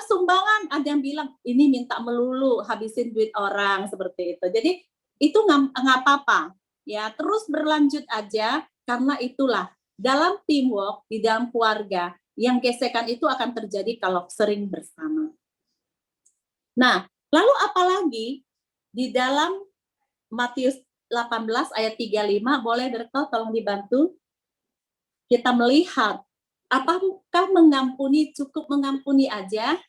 sumbangan, ada yang bilang ini minta melulu habisin duit orang, seperti itu. Jadi itu nggak apa-apa ya, terus berlanjut aja, karena itulah dalam teamwork, di dalam keluarga, yang gesekan itu akan terjadi kalau sering bersama. Nah, lalu apalagi di dalam Matius 18 ayat 35, boleh Bertel tolong dibantu? Kita melihat, apakah mengampuni cukup mengampuni aja?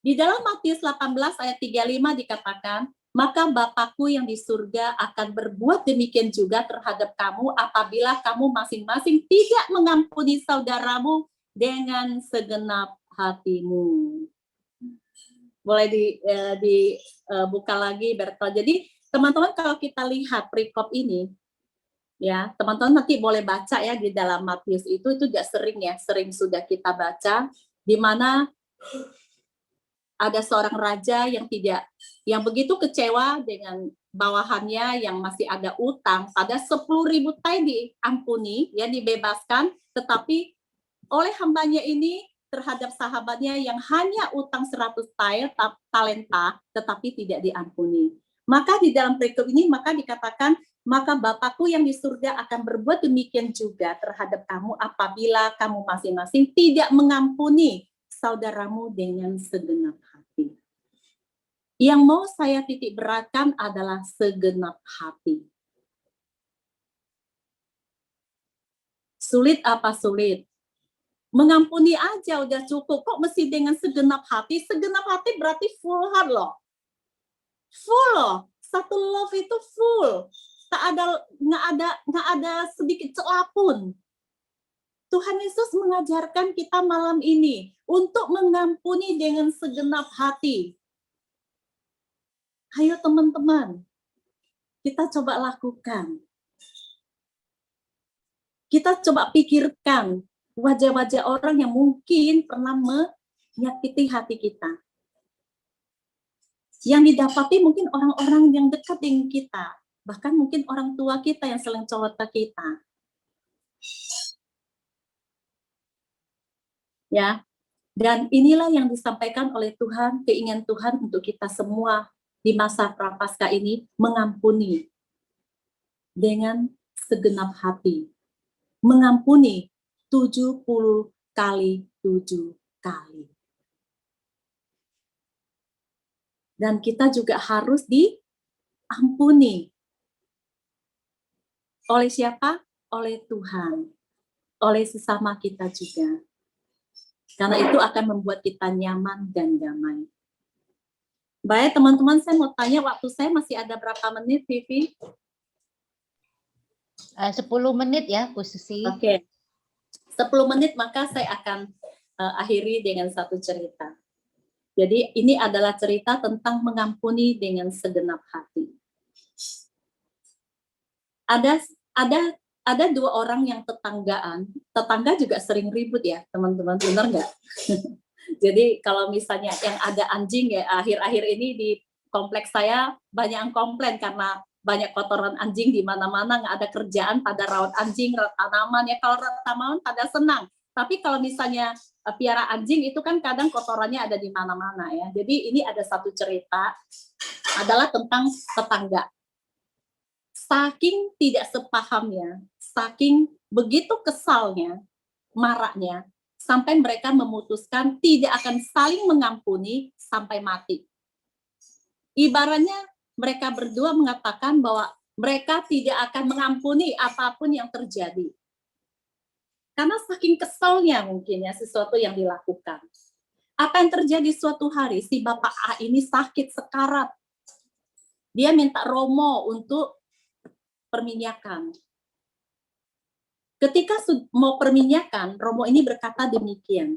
Di dalam Matius 18 ayat 35 dikatakan, maka Bapakku yang di surga akan berbuat demikian juga terhadap kamu apabila kamu masing-masing tidak mengampuni saudaramu dengan segenap hatimu. Boleh dibuka lagi Bertel. Jadi teman-teman, kalau kita lihat perikop ini, ya teman-teman nanti boleh baca ya di dalam Matius itu juga sering ya, sering sudah kita baca, di mana ada seorang raja yang begitu kecewa dengan bawahannya yang masih ada utang, pada 10.000 tai diampuni, ya dibebaskan, tetapi oleh hambanya ini terhadap sahabatnya yang hanya utang 100 talenta, tetapi tidak diampuni. Maka di dalam perikop ini maka dikatakan maka Bapakku yang di surga akan berbuat demikian juga terhadap kamu apabila kamu masing-masing tidak mengampuni saudaramu dengan segenap hati. Yang mau saya titik beratkan adalah segenap hati. Sulit apa sulit? Mengampuni aja udah cukup. Kok mesti dengan segenap hati? Segenap hati berarti full heart loh. Full loh. Satu love itu full. Nggak ada sedikit celah pun. Tuhan Yesus mengajarkan kita malam ini untuk mengampuni dengan segenap hati. Ayo teman-teman, kita coba lakukan. Kita coba pikirkan wajah-wajah orang yang mungkin pernah menyakiti hati kita. Yang didapati mungkin orang-orang yang dekat dengan kita. Bahkan mungkin orang tua kita yang sering celaka kita. Ya, dan inilah yang disampaikan oleh Tuhan, keinginan Tuhan untuk kita semua di masa prapaskah ini mengampuni dengan segenap hati. Mengampuni 70 kali 7 kali. Dan kita juga harus diampuni. Oleh siapa? Oleh Tuhan. Oleh sesama kita juga. Karena itu akan membuat kita nyaman dan damai. Baik teman-teman, saya mau tanya waktu saya masih ada berapa menit, Vivi? 10 menit ya, Bu Susi. Oke. 10 menit maka saya akan akhiri dengan satu cerita. Jadi ini adalah cerita tentang mengampuni dengan segenap hati. Ada dua orang yang tetangga juga sering ribut ya, teman-teman, benar nggak? Jadi kalau misalnya yang ada anjing ya, akhir-akhir ini di kompleks saya banyak yang komplain karena banyak kotoran anjing di mana-mana, nggak ada kerjaan pada rawat anjing, rawat tanaman ya. Kalau rawat tanaman pada senang, tapi kalau misalnya piara anjing itu kan kadang kotorannya ada di mana-mana ya. Jadi ini ada satu cerita adalah tentang tetangga. Saking tidak sepahamnya, saking begitu kesalnya, maraknya, sampai mereka memutuskan tidak akan saling mengampuni sampai mati. Ibaratnya mereka berdua mengatakan bahwa mereka tidak akan mengampuni apapun yang terjadi. Karena saking kesalnya mungkin ya sesuatu yang dilakukan. Apa yang terjadi suatu hari, si Bapak A ini sakit sekarat. Dia minta Romo untuk perminyakan. Ketika mau perminyakan, Romo ini berkata demikian.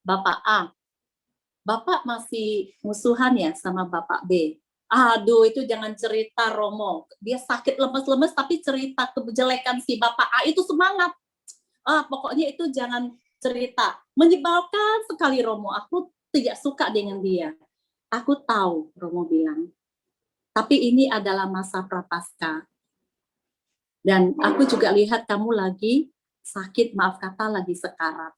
Bapak A, Bapak masih musuhan ya sama Bapak B. Aduh, itu jangan cerita Romo. Dia sakit lemes-lemes tapi cerita kejelekan si Bapak A itu semangat. Pokoknya itu jangan cerita. Menyebalkan sekali Romo. Aku tidak suka dengan dia. Aku tahu, Romo bilang. Tapi ini adalah masa prapaskah. Dan aku juga lihat kamu lagi sakit, maaf kata lagi sekarat.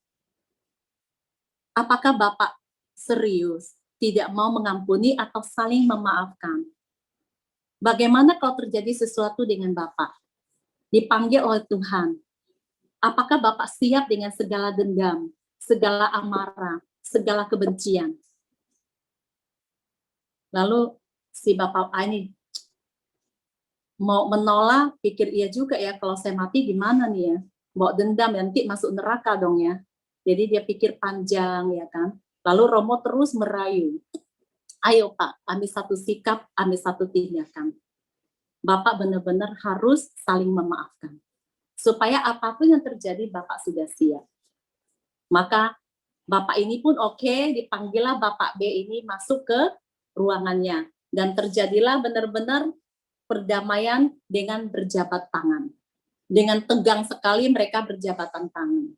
Apakah Bapak serius tidak mau mengampuni atau saling memaafkan? Bagaimana kalau terjadi sesuatu dengan Bapak? Dipanggil oleh Tuhan. Apakah Bapak siap dengan segala dendam, segala amarah, segala kebencian? Lalu si Bapak A ini mau menolak, pikir iya juga ya, kalau saya mati gimana nih ya? Bawa dendam, nanti masuk neraka dong ya. Jadi dia pikir panjang ya kan. Lalu Romo terus merayu. Ayo Pak, ambil satu sikap, ambil satu tindakan. Bapak benar-benar harus saling memaafkan. Supaya apapun yang terjadi, Bapak sudah siap. Maka Bapak ini pun oke, dipanggillah Bapak B ini masuk ke ruangannya. Dan terjadilah benar-benar perdamaian dengan berjabat tangan. Dengan tegang sekali mereka berjabatan tangan.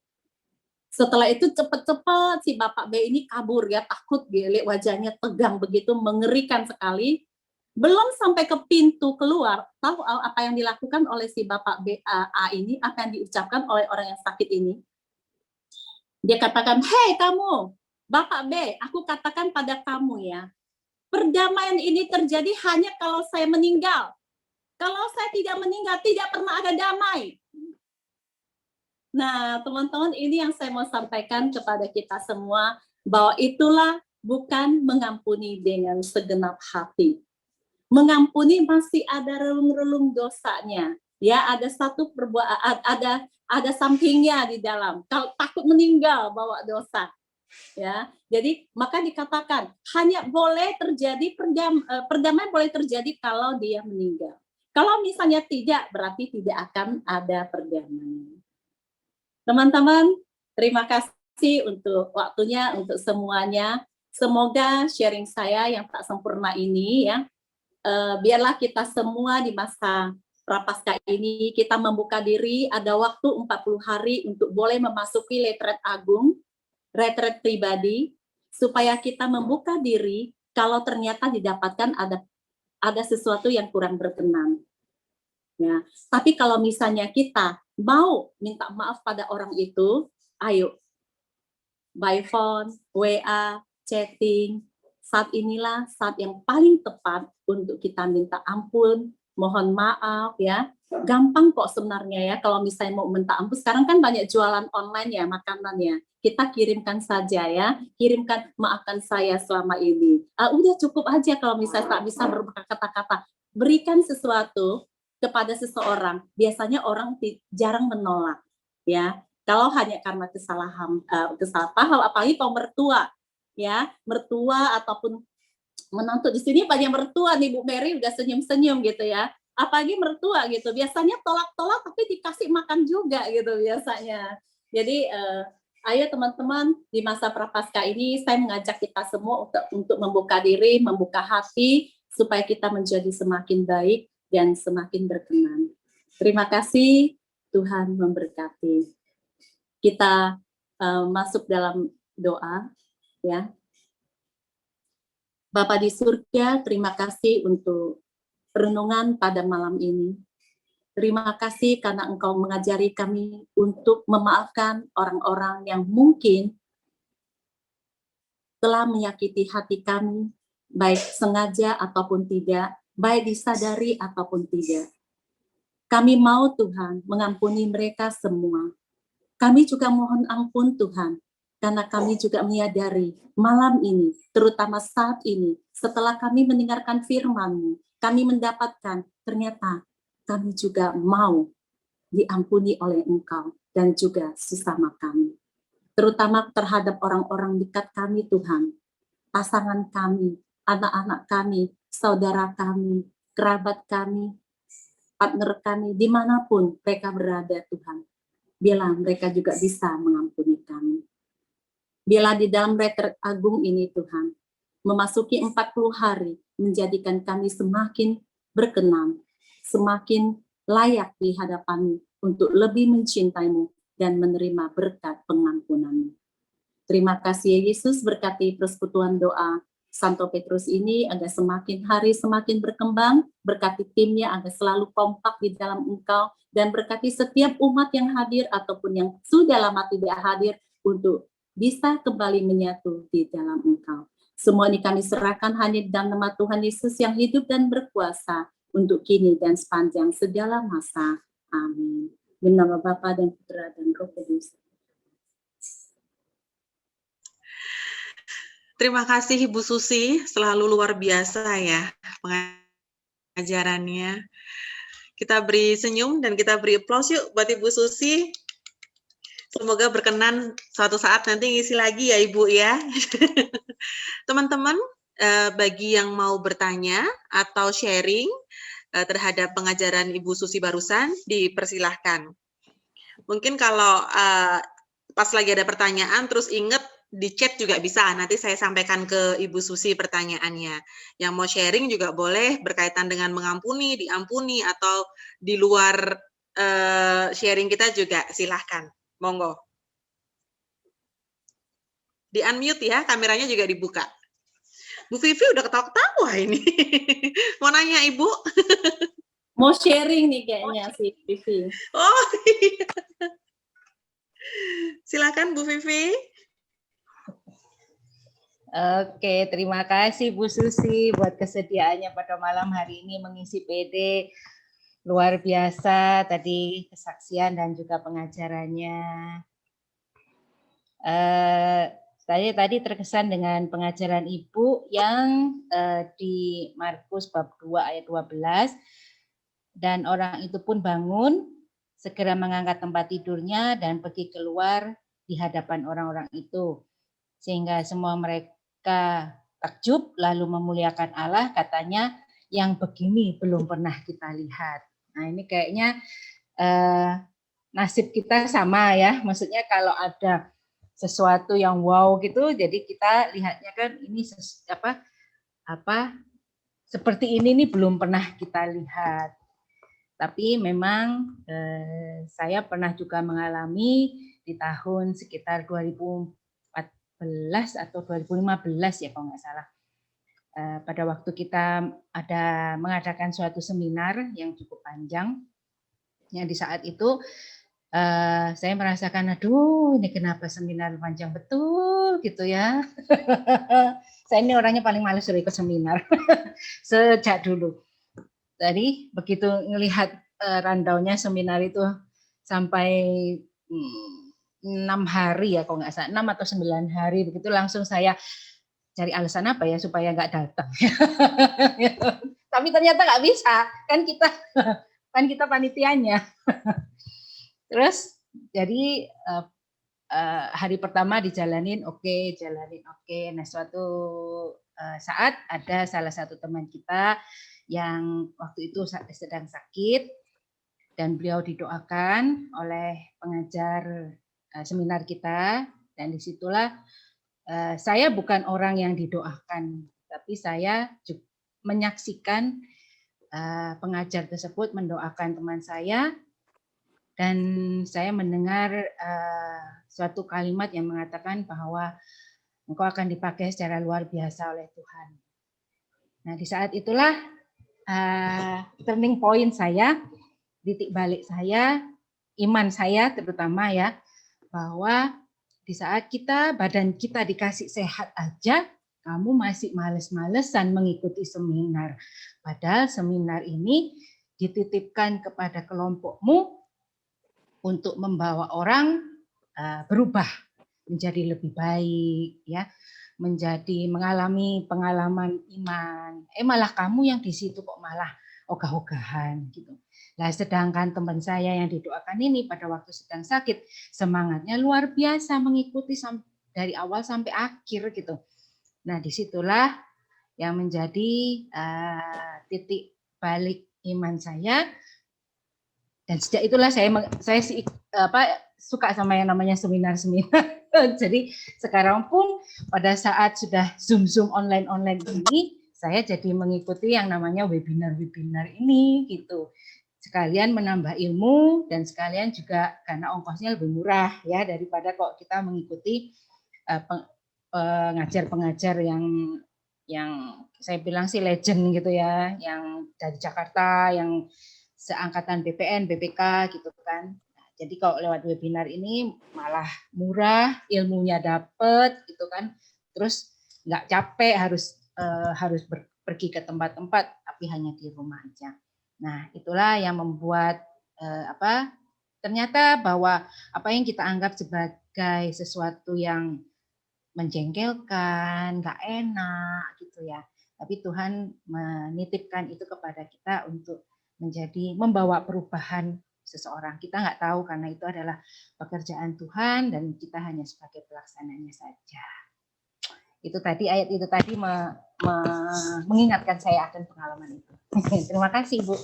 Setelah itu cepat-cepat si Bapak B ini kabur ya, takut dia lihat wajahnya tegang begitu, mengerikan sekali. Belum sampai ke pintu keluar, tahu apa yang dilakukan oleh si Bapak B A ini, apa yang diucapkan oleh orang yang sakit ini? Dia katakan, "Hei kamu, Bapak B, aku katakan pada kamu ya, perdamaian ini terjadi hanya kalau saya meninggal. Kalau saya tidak meninggal, tidak pernah ada damai. Nah, teman-teman, ini yang saya mau sampaikan kepada kita semua, bahwa itulah bukan mengampuni dengan segenap hati. Mengampuni masih ada relung-relung dosanya. Ya, ada satu perbuatan, ada sampingnya di dalam. Kalau takut meninggal bawa dosa. Ya, jadi maka dikatakan hanya boleh terjadi perdamaian boleh terjadi kalau dia meninggal. Kalau misalnya tidak, berarti tidak akan ada perdamaian. Teman-teman, terima kasih untuk waktunya, untuk semuanya. Semoga sharing saya yang tak sempurna ini ya, biarlah kita semua di masa Prapaskah ini kita membuka diri, ada waktu 40 hari untuk boleh memasuki retret agung, retret pribadi, supaya kita membuka diri kalau ternyata didapatkan ada sesuatu yang kurang berkenan. Ya, tapi kalau misalnya kita mau minta maaf pada orang itu, ayo by phone, WA, chatting. Saat inilah saat yang paling tepat untuk kita minta ampun, mohon maaf ya. Gampang kok sebenarnya ya kalau misalnya mau minta ampun. Sekarang kan banyak jualan online ya makanannya. Kita kirimkan saja ya, kirimkan maafkan saya selama ini. Udah cukup aja kalau misalnya tak bisa berkata-kata. Berikan sesuatu kepada seseorang. Biasanya orang jarang menolak ya. Kalau hanya karena kesalahan paham, apalagi kalau mertua ya, mertua ataupun menantu. Di sini banyak mertua nih Bu Mary udah senyum-senyum gitu ya. Apalagi mertua gitu. Biasanya tolak-tolak tapi dikasih makan juga gitu biasanya. Jadi ayo teman-teman, di masa Prapaskah ini saya mengajak kita semua untuk membuka diri, membuka hati supaya kita menjadi semakin baik dan semakin berkenan. Terima kasih, Tuhan memberkati. Kita masuk dalam doa ya. Bapa di surga, terima kasih untuk renungan pada malam ini. Terima kasih karena Engkau mengajari kami untuk memaafkan orang-orang yang mungkin telah menyakiti hati kami, baik sengaja ataupun tidak, baik disadari ataupun tidak. Kami mau Tuhan mengampuni mereka semua. Kami juga mohon ampun Tuhan, karena kami juga menyadari malam ini, terutama saat ini, setelah kami mendengarkan firman-Mu, kami mendapatkan ternyata kami juga mau diampuni oleh Engkau dan juga sesama kami. Terutama terhadap orang-orang dekat kami Tuhan, pasangan kami, anak-anak kami, saudara kami, kerabat kami, partner kami, dimanapun mereka berada Tuhan. Biarlah mereka juga bisa mengampuni kami. Biarlah di dalam retret agung ini Tuhan, memasuki 40 hari, menjadikan kami semakin berkenan, semakin layak di hadapan-Mu untuk lebih mencintai-Mu dan menerima berkat pengampunan-Mu. Terima kasih Yesus, berkati persekutuan doa Santo Petrus ini agar semakin hari semakin berkembang, berkati timnya agar selalu kompak di dalam Engkau, dan berkati setiap umat yang hadir ataupun yang sudah lama tidak hadir untuk bisa kembali menyatu di dalam Engkau. Semua ini kami serahkan hanya di dalam nama Tuhan Yesus yang hidup dan berkuasa untuk kini dan sepanjang segala masa. Amin. Dalam nama Bapa dan Putra dan Roh Kudus. Terima kasih Ibu Susi, selalu luar biasa ya pengajarannya. Kita beri senyum dan kita beri aplaus yuk buat Ibu Susi. Semoga berkenan suatu saat nanti ngisi lagi ya Ibu ya. Teman-teman, bagi yang mau bertanya atau sharing terhadap pengajaran Ibu Susi barusan, dipersilahkan. Mungkin kalau pas lagi ada pertanyaan terus inget di chat juga bisa, nanti saya sampaikan ke Ibu Susi pertanyaannya. Yang mau sharing juga boleh berkaitan dengan mengampuni, diampuni, atau di luar sharing kita juga silahkan. Monggo. Di unmute ya, kameranya juga dibuka. Bu Vivi udah ketawa-ketawa ini. Mau nanya Ibu? Mau sharing nih kayaknya si Vivi. Oh iya. Silakan Bu Vivi. Oke, terima kasih Bu Susi buat kesediaannya pada malam hari ini mengisi PD. Luar biasa tadi kesaksian dan juga pengajarannya. Saya tadi terkesan dengan pengajaran Ibu yang di Markus bab 2 ayat 12, dan orang itu pun bangun, segera mengangkat tempat tidurnya dan pergi keluar di hadapan orang-orang itu. Sehingga semua mereka takjub lalu memuliakan Allah, katanya yang begini belum pernah kita lihat. Nah ini kayaknya nasib kita sama ya, maksudnya kalau ada sesuatu yang wow gitu, jadi kita lihatnya kan ini seperti ini nih belum pernah kita lihat. Tapi memang saya pernah juga mengalami di tahun sekitar 2014 atau 2015 ya kalau nggak salah. Pada waktu kita ada mengadakan suatu seminar yang cukup panjang, yang di saat itu saya merasakan, aduh ini kenapa seminar panjang betul gitu ya. Saya ini orangnya paling malas ikut seminar sejak dulu. Jadi begitu ngelihat rundownya seminar itu sampai 6 hari ya kalau nggak salah, 6 atau 9 hari begitu, langsung saya cari alasan apa ya supaya nggak datang. Tapi ternyata nggak bisa, kan kita panitianya. Terus jadi hari pertama dijalanin oke. Nah suatu saat ada salah satu teman kita yang waktu itu sedang sakit dan beliau didoakan oleh pengajar seminar kita, dan disitulah saya bukan orang yang didoakan, tapi saya juga menyaksikan pengajar tersebut mendoakan teman saya, dan saya mendengar suatu kalimat yang mengatakan bahwa engkau akan dipakai secara luar biasa oleh Tuhan. Nah di saat itulah turning point saya, titik balik saya, iman saya terutama ya, bahwa di saat badan kita dikasih sehat aja, kamu masih males-malesan mengikuti seminar. Padahal seminar ini dititipkan kepada kelompokmu untuk membawa orang berubah menjadi lebih baik, ya, menjadi mengalami pengalaman iman. Malah kamu yang di situ kok malah ogah-ogahan gitu. Nah, sedangkan teman saya yang didoakan ini pada waktu sedang sakit, semangatnya luar biasa mengikuti dari awal sampai akhir gitu. Nah, disitulah yang menjadi titik balik iman saya. Dan sejak itulah saya suka sama yang namanya seminar-seminar. Jadi sekarang pun pada saat sudah Zoom online ini, saya jadi mengikuti yang namanya webinar ini gitu. Sekalian menambah ilmu dan sekalian juga karena ongkosnya lebih murah ya daripada kok kita mengikuti pengajar-pengajar yang saya bilang sih legend gitu ya, yang dari Jakarta, yang seangkatan BPN, BPK gitu kan. Nah, jadi kalau lewat webinar ini malah murah, ilmunya dapet gitu kan. Terus nggak capek harus pergi ke tempat-tempat, tapi hanya di rumah aja. Nah, itulah yang membuat ternyata bahwa apa yang kita anggap sebagai sesuatu yang menjengkelkan, nggak enak gitu ya. Tapi Tuhan menitipkan itu kepada kita untuk membawa perubahan seseorang. Kita nggak tahu karena itu adalah pekerjaan Tuhan dan kita hanya sebagai pelaksananya saja. Itu tadi ayat itu tadi mengingatkan saya akan pengalaman itu. Terima kasih Bu.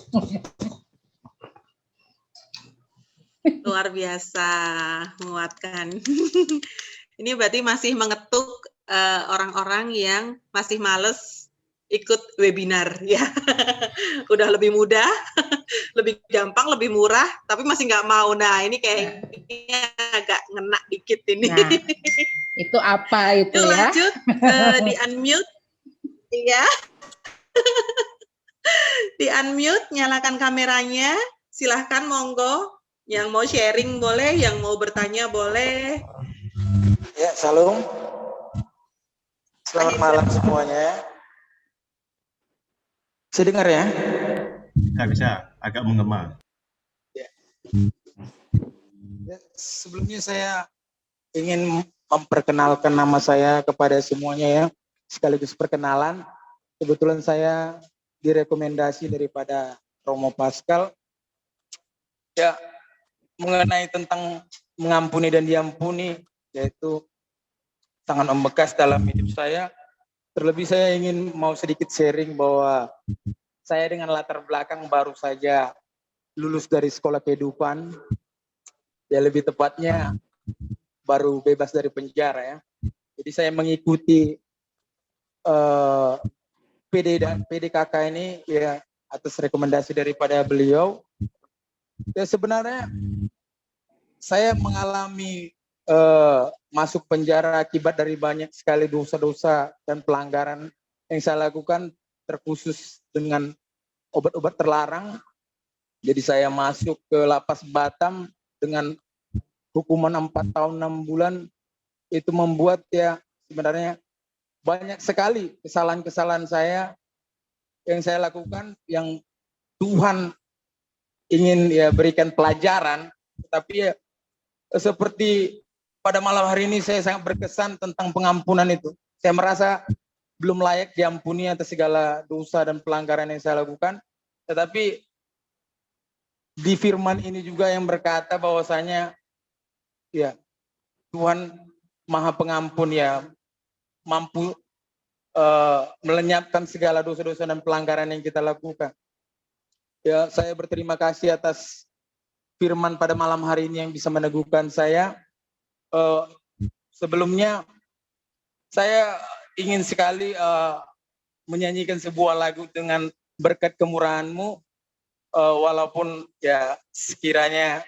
Luar biasa, menguatkan. Ini berarti masih mengetuk orang-orang yang masih males ikut webinar ya. Udah lebih mudah, lebih gampang, lebih murah, tapi masih nggak mau. Nah ini kayaknya agak ngena dikit ini. Nah, itu apa itu ya? Lanjut, di unmute, ya. Di unmute, nyalakan kameranya. Silahkan monggo. Yang mau sharing boleh, yang mau bertanya boleh. Ya, salam. Selamat malam semuanya. Saya dengar ya? Bisa, agak menggema. Ya, sebelumnya saya ingin memperkenalkan nama saya kepada semuanya ya, sekaligus perkenalan. Kebetulan saya direkomendasi daripada Romo Pascal ya mengenai tentang mengampuni dan diampuni, yaitu sangat membekas dalam hidup saya. Terlebih saya ingin mau sedikit sharing bahwa saya dengan latar belakang baru saja lulus dari sekolah kehidupan, ya lebih tepatnya baru bebas dari penjara ya. Jadi saya mengikuti PDKK ini ya atas rekomendasi daripada beliau. Ya sebenarnya saya mengalami masuk penjara akibat dari banyak sekali dosa-dosa dan pelanggaran yang saya lakukan, terkhusus dengan obat-obat terlarang. Jadi saya masuk ke Lapas Batam dengan hukuman 4 tahun 6 bulan. Itu membuat ya sebenarnya banyak sekali kesalahan-kesalahan saya yang saya lakukan yang Tuhan ingin ya berikan pelajaran. Tapi ya seperti pada malam hari ini saya sangat berkesan tentang pengampunan itu. Saya merasa belum layak diampuni atas segala dosa dan pelanggaran yang saya lakukan. Tetapi di firman ini juga yang berkata bahwasanya ya Tuhan Maha Pengampun ya, mampu melenyapkan segala dosa-dosa dan pelanggaran yang kita lakukan. Ya, saya berterima kasih atas firman pada malam hari ini yang bisa meneguhkan saya. Sebelumnya saya ingin sekali menyanyikan sebuah lagu dengan berkat kemurahan-Mu, walaupun ya sekiranya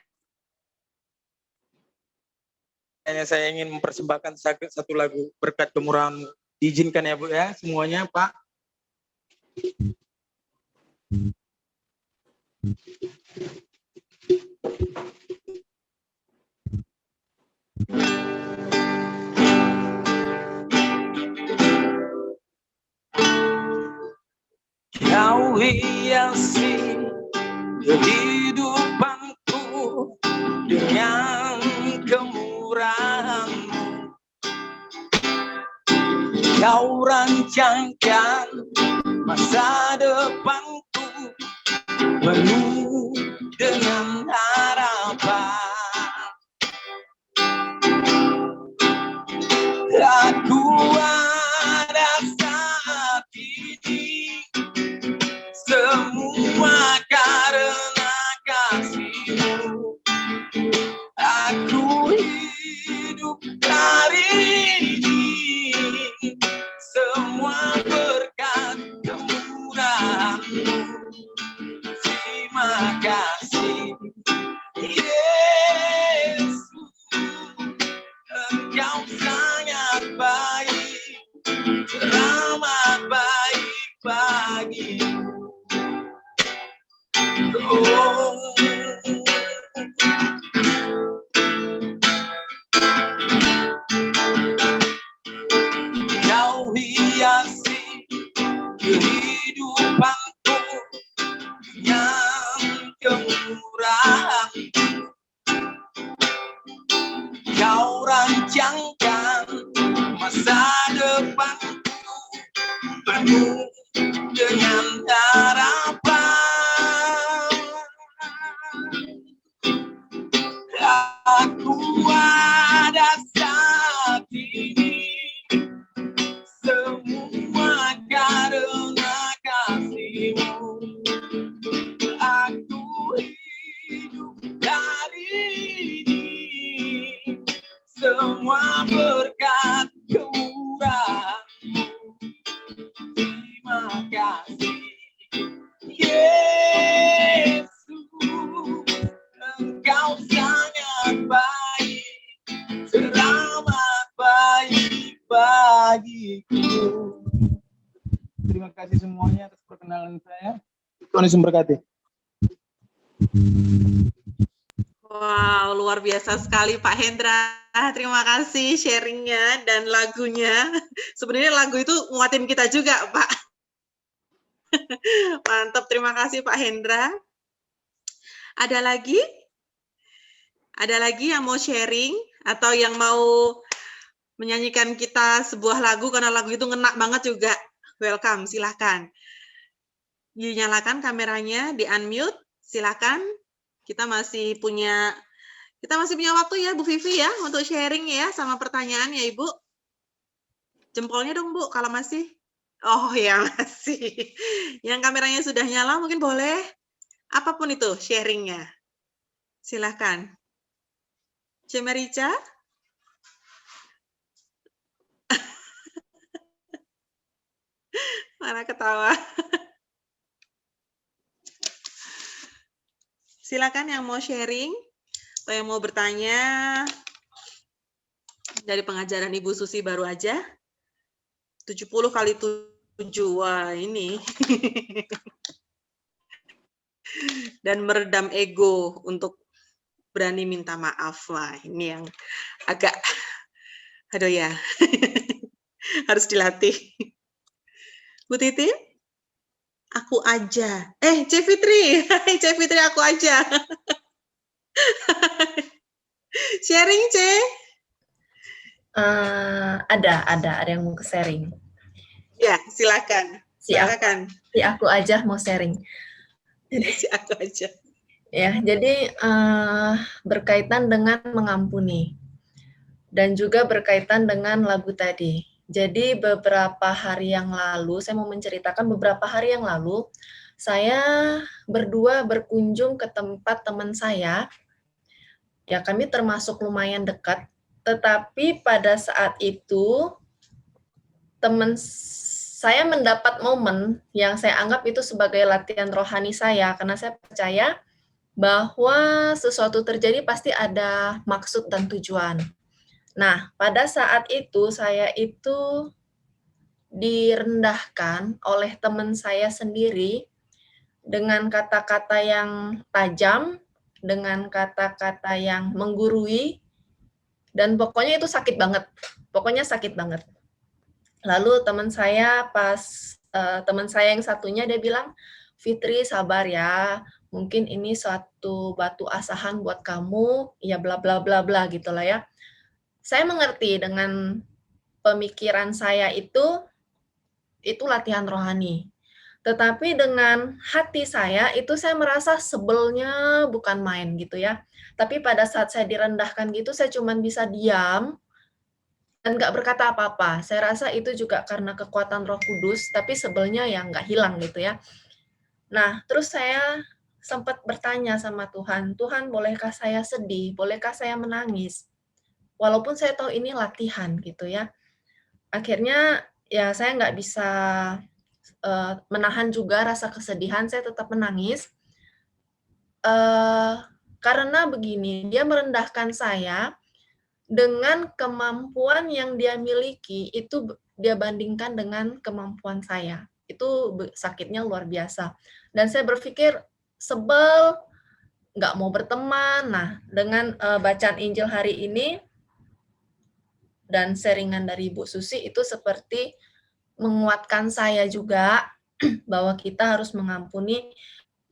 hanya saya ingin mempersembahkan satu lagu berkat kemurahan-Mu. Diizinkan ya Bu ya semuanya Pak. Kau hiasi kehidupanku dengan kemurahan-Mu. Kau rancangkan masa depanku penuh dengan harapan. Aku ada saat ini semua karena kasih-Mu. Aku hidup hari ini semua berkat kemurahan-Mu. Terima kasih Yesus, Engkau sangat baik, teramat baik bagiku. Oh, Kau hiasi kehidupanku dengan kemurahan. Kau rancangkan masa depanku penuh dengan harapan. Aku ada saat ini semua karena kasih-Mu. Aku hidup hari ini semua berkat kemurahan-Mu. Terima kasih Yesus, Engkau sangat baik, teramat baik bagiku. Terima kasih semuanya atas perkenalan saya. Tuhan Yesus memberkati. Wow, luar biasa sekali Pak Hendra. Terima kasih sharingnya dan lagunya. Sebenarnya lagu itu nguatin kita juga, Pak. Mantap, terima kasih Pak Hendra. Ada lagi? Ada lagi yang mau sharing atau yang mau menyanyikan kita sebuah lagu karena lagu itu ngena banget juga? Welcome, silahkan. Dinyalakan kameranya, di-unmute, silahkan. Kita masih punya waktu ya Bu Vivi ya untuk sharing ya sama pertanyaan ya Ibu. Jempolnya dong Bu kalau masih. Oh ya masih. Yang kameranya sudah nyala mungkin boleh. Apapun itu sharingnya. Silahkan. Cemerica. Mana ketawa. Silakan yang mau sharing atau yang mau bertanya dari pengajaran Ibu Susi baru aja. 70 kali 7. Wah, ini. Dan meredam ego untuk berani minta maaf. Wah, ini yang agak aduh ya. Harus dilatih. Bu Titin? Aku aja. C Fitri. C Fitri aku aja. Sharing, C. Ada yang mau sharing. Ya, silakan. Si aku aja mau sharing. Si aku aja. Ya, jadi berkaitan dengan mengampuni dan juga berkaitan dengan lagu tadi. Jadi beberapa hari yang lalu, saya mau menceritakan beberapa hari yang lalu, saya berdua berkunjung ke tempat teman saya. Ya, kami termasuk lumayan dekat, tetapi pada saat itu teman saya mendapat momen yang saya anggap itu sebagai latihan rohani saya, karena saya percaya bahwa sesuatu terjadi pasti ada maksud dan tujuan. Nah, pada saat itu saya itu direndahkan oleh teman saya sendiri dengan kata-kata yang tajam, dengan kata-kata yang menggurui, dan pokoknya itu sakit banget. Pokoknya sakit banget. Lalu teman saya yang satunya dia bilang, Fitri sabar ya, mungkin ini suatu batu asahan buat kamu, ya bla bla bla bla gitulah ya. Saya mengerti dengan pemikiran saya itu latihan rohani. Tetapi dengan hati saya itu saya merasa sebelnya bukan main gitu ya. Tapi pada saat saya direndahkan gitu saya cuma bisa diam dan nggak berkata apa-apa. Saya rasa itu juga karena kekuatan Roh Kudus, tapi sebelnya ya nggak hilang gitu ya. Nah, terus saya sempat bertanya sama Tuhan, Tuhan bolehkah saya sedih? Bolehkah saya menangis? Walaupun saya tahu ini latihan gitu ya. Akhirnya ya saya nggak bisa menahan juga rasa kesedihan, saya tetap menangis. Karena begini, dia merendahkan saya dengan kemampuan yang dia miliki, itu dia bandingkan dengan kemampuan saya. Itu sakitnya luar biasa. Dan saya berpikir, sebel, nggak mau berteman. Nah, dengan bacaan Injil hari ini, dan sharingan dari Bu Susi, itu seperti menguatkan saya juga, bahwa kita harus mengampuni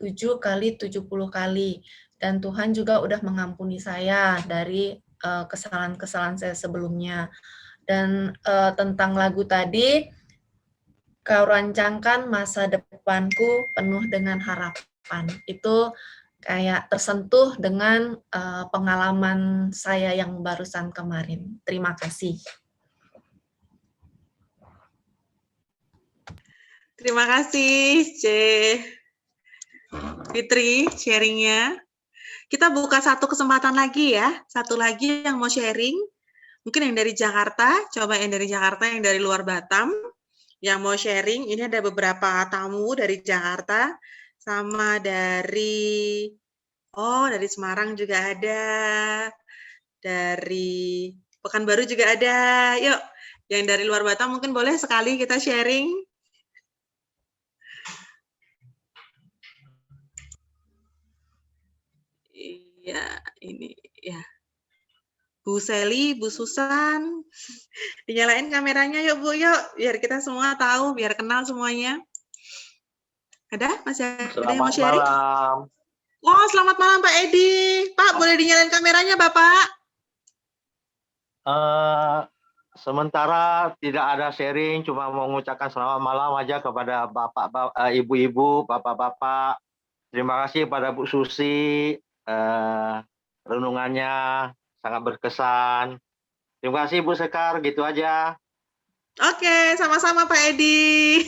7 kali 70 kali. Dan Tuhan juga udah mengampuni saya dari kesalahan-kesalahan saya sebelumnya. Dan tentang lagu tadi, kau rancangkan masa depanku penuh dengan harapan. Itu kayak tersentuh dengan pengalaman saya yang barusan kemarin. Terima kasih. Terima kasih, C. Fitri, sharingnya. Kita buka satu kesempatan lagi ya. Satu lagi yang mau sharing. Mungkin yang dari Jakarta, coba yang dari Jakarta, yang dari luar Batam. Yang mau sharing, ini ada beberapa tamu dari Jakarta. Sama dari Semarang juga ada. Dari Pekanbaru juga ada. Yuk, yang dari luar Batam mungkin boleh sekali kita sharing. Iya, ini ya. Bu Seli, Bu Susan, dinyalain kameranya yuk Bu, yuk. Biar kita semua tahu, biar kenal semuanya. Ada? Masih ada yang Selamat mau sharing? malam. Wah, selamat malam Pak Edi. Pak, boleh dinyalain kameranya Bapak? Sementara tidak ada sharing, cuma mau mengucapkan selamat malam aja kepada ibu-ibu, bapak-bapak. Terima kasih pada Bu Susi, renungannya sangat berkesan. Terima kasih Bu Sekar, gitu aja. Oke, sama-sama Pak Edi.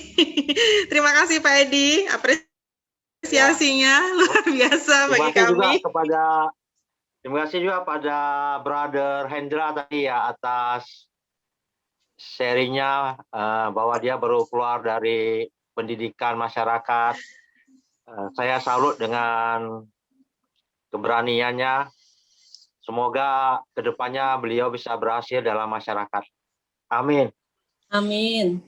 Terima kasih Pak Edi, apresiasinya luar biasa bagi kami. Terima kasih juga pada Brother Hendra tadi ya atas sharingnya bahwa dia baru keluar dari pendidikan masyarakat. Saya salut dengan keberaniannya. Semoga kedepannya beliau bisa berhasil dalam masyarakat. Amin. Amin.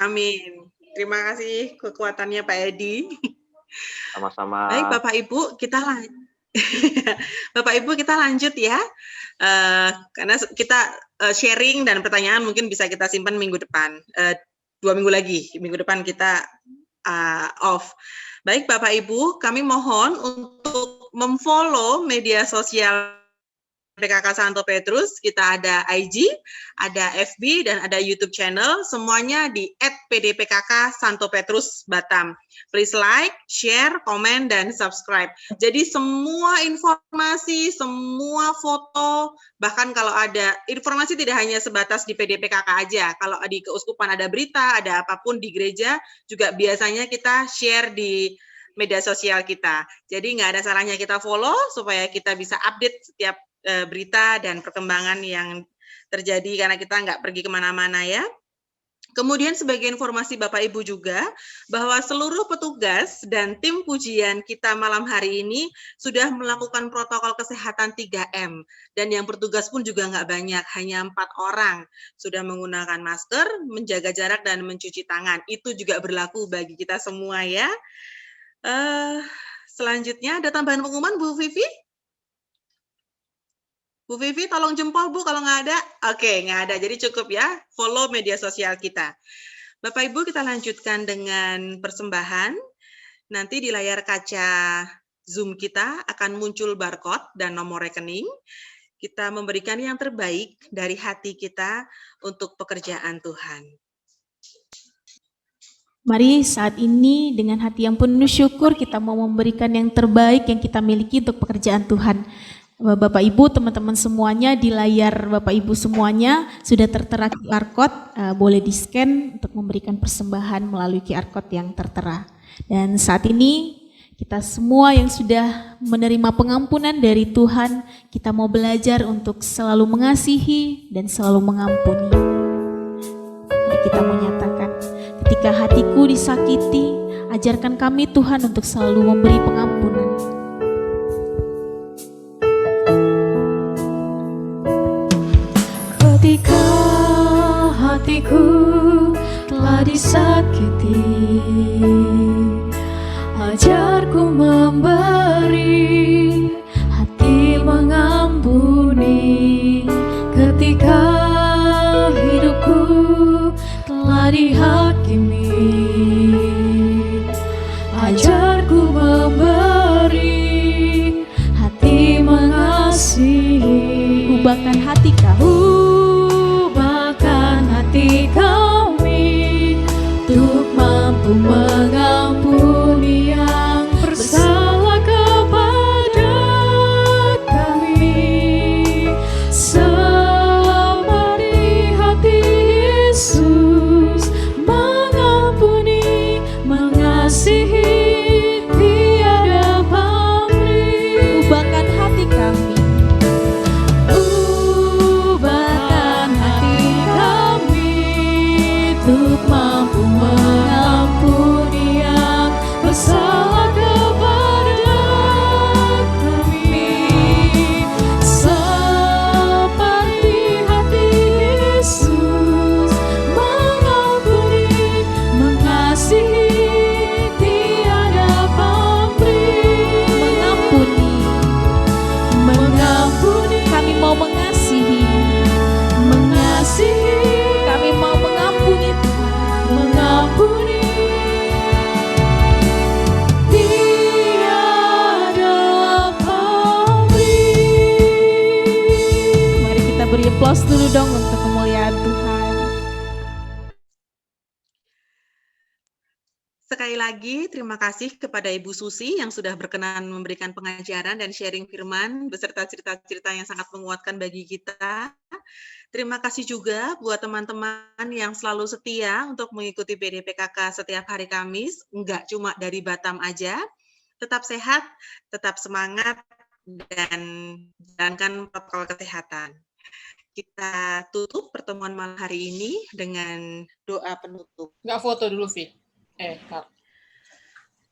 Amin. Terima kasih kekuatannya Pak Edi. Sama-sama. Baik Bapak Ibu, Bapak Ibu kita lanjut ya. Karena kita sharing dan pertanyaan mungkin bisa kita simpan minggu depan. 2 minggu lagi. Minggu depan kita off. Baik Bapak Ibu, kami mohon untuk memfollow media sosial PKK Santo Petrus. Kita ada IG, ada FB, dan ada YouTube channel. Semuanya di @pdpkk Santo Petrus Batam. Please like, share, komen, dan subscribe. Jadi semua informasi, semua foto, bahkan kalau ada informasi tidak hanya sebatas di PDPKK aja. Kalau di keuskupan ada berita, ada apapun di gereja, juga biasanya kita share di media sosial kita. Jadi nggak ada salahnya kita follow supaya kita bisa update setiap berita dan perkembangan yang terjadi karena kita nggak pergi kemana-mana ya. Kemudian sebagai informasi Bapak Ibu juga bahwa seluruh petugas dan tim pujian kita malam hari ini sudah melakukan protokol kesehatan 3M. Dan yang bertugas pun juga nggak banyak, hanya 4 orang. Sudah menggunakan masker, menjaga jarak, dan mencuci tangan. Itu juga berlaku bagi kita semua ya. Selanjutnya ada tambahan pengumuman Bu Vivi? Bu Vivi, tolong jempol Bu kalau nggak ada. Oke, nggak ada, jadi cukup ya. Follow media sosial kita. Bapak Ibu, kita lanjutkan dengan persembahan. Nanti di layar kaca Zoom kita akan muncul barcode dan nomor rekening. Kita memberikan yang terbaik dari hati kita untuk pekerjaan Tuhan. Mari saat ini dengan hati yang penuh syukur kita mau memberikan yang terbaik yang kita miliki untuk pekerjaan Tuhan. Bapak Ibu, teman-teman semuanya, di layar Bapak Ibu semuanya sudah tertera QR Code, boleh di-scan untuk memberikan persembahan melalui QR Code yang tertera. Dan saat ini kita semua yang sudah menerima pengampunan dari Tuhan, kita mau belajar untuk selalu mengasihi dan selalu mengampuni. Mari kita menyatakan, ketika hatiku disakiti, ajarkan kami Tuhan untuk selalu memberi pengampunan. Ketika hatiku telah disakiti, ajarku memberi, hati mengampuni. Ketika hidupku telah dihakimi, ajarku memberi, hati mengasihi. Ubahkan hati kami, hati kami untuk mampu mengampuni yang bersalah kepada kami, sama di hati Yesus, mengampuni, mengasihi, tiada pamrih. Ubahkan hati kami, todong untuk kemuliaan Tuhan. Sekali lagi, terima kasih kepada Ibu Susi yang sudah berkenan memberikan pengajaran dan sharing firman beserta cerita-cerita yang sangat menguatkan bagi kita. Terima kasih juga buat teman-teman yang selalu setia untuk mengikuti PDPKK setiap hari Kamis, enggak cuma dari Batam aja. Tetap sehat, tetap semangat, dan jalankan protokol kesehatan. Kita tutup pertemuan malam hari ini dengan doa penutup. Nggak foto dulu, Vi. Kak.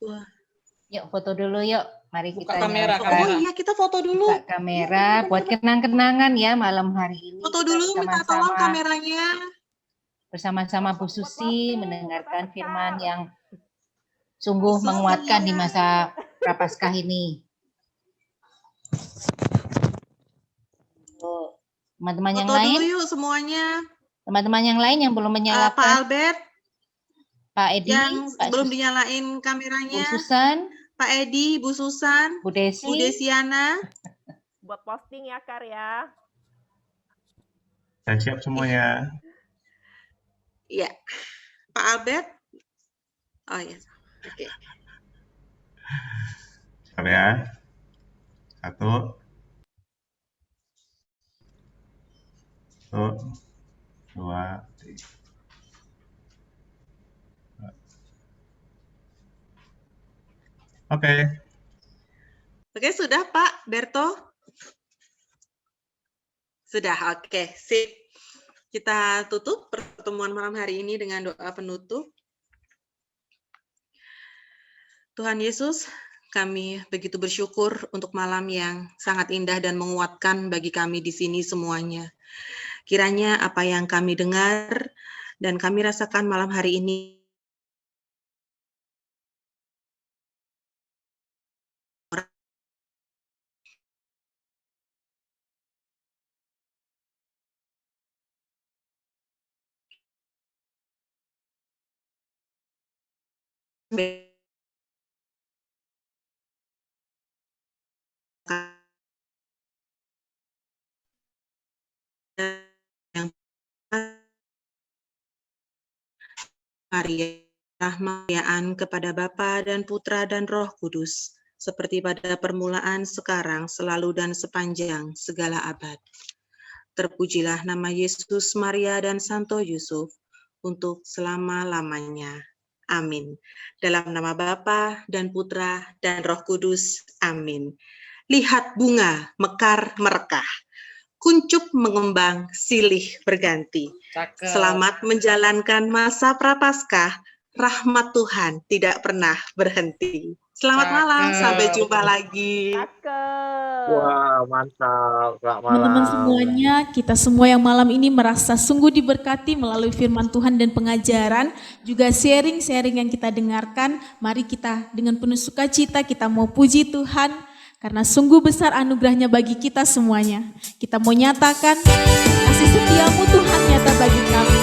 Wah. Yuk foto dulu yuk. Mari Buka kita kamera, nyalakan. Oh iya, kita foto dulu. Buka kamera buat kenang-kenangan ya malam hari ini. Foto Kita dulu, minta tolong bersama-sama kameranya. bersama-sama Bu Susi mendengarkan firman yang sungguh menguatkan di masa Prapaskah ini. Teman-teman yang Foto lain, dulu yuk semuanya. teman-teman yang lain yang belum Pak menyalakan, Albert Pak Edi, yang Pak belum Bu dinyalain kameranya. Susan, Pak Edi, Bu Susan, Bu Desi, Bu Desiana. Buat posting ya, Kar ya. Saya siap semuanya. Iya. Pak Albert. Oh iya. Oke. Siap ya. 1, 2, 3. Oke. Oke, sudah Pak Berto? Sudah, oke. Sip. Kita tutup pertemuan malam hari ini dengan doa penutup. Tuhan Yesus, kami begitu bersyukur untuk malam yang sangat indah dan menguatkan bagi kami di sini semuanya. Kiranya apa yang kami dengar dan kami rasakan malam hari ini yang Maria, rahmat kepada Bapa dan Putra dan Roh Kudus, seperti pada permulaan, sekarang, selalu dan sepanjang segala abad. Terpujilah nama Yesus, Maria, dan Santo Yusuf untuk selama-lamanya. Amin. Dalam nama Bapa dan Putra dan Roh Kudus. Amin. Lihat bunga mekar merekah, kuncup mengembang, silih berganti. Cakep. Selamat menjalankan masa Prapaskah. Rahmat Tuhan tidak pernah berhenti. Selamat malam, sampai jumpa lagi. Wah, mantap. Selamat malam. Teman-teman semuanya, kita semua yang malam ini merasa sungguh diberkati melalui firman Tuhan dan pengajaran, juga sharing-sharing yang kita dengarkan. Mari kita dengan penuh sukacita kita mau puji Tuhan, karena sungguh besar anugerahnya bagi kita semuanya. Kita mau nyatakan kasih setiamu Tuhan nyata bagi kami.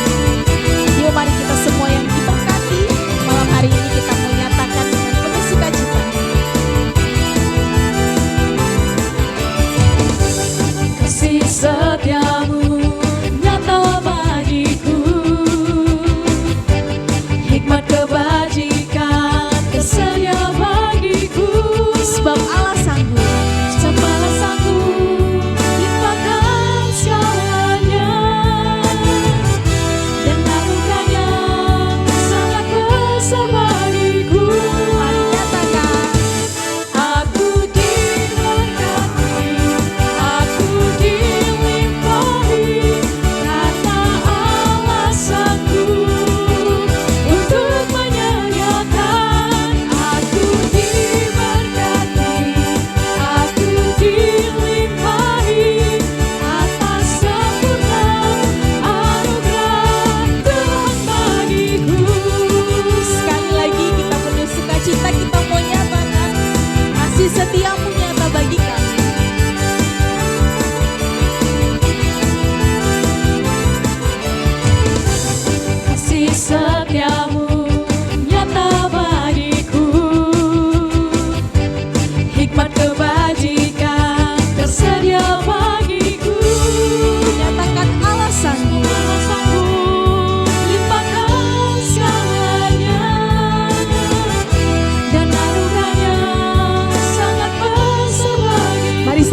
Yuk mari kita semua yang diberkati malam hari ini kita mau nyatakan dengan penuh sukacita. Kasih setiamu nyata bagiku, hikmat kebajikan tersedia bagiku. Sebab Allah sanggup, sebab Allah sanggup limpahkan segalanya.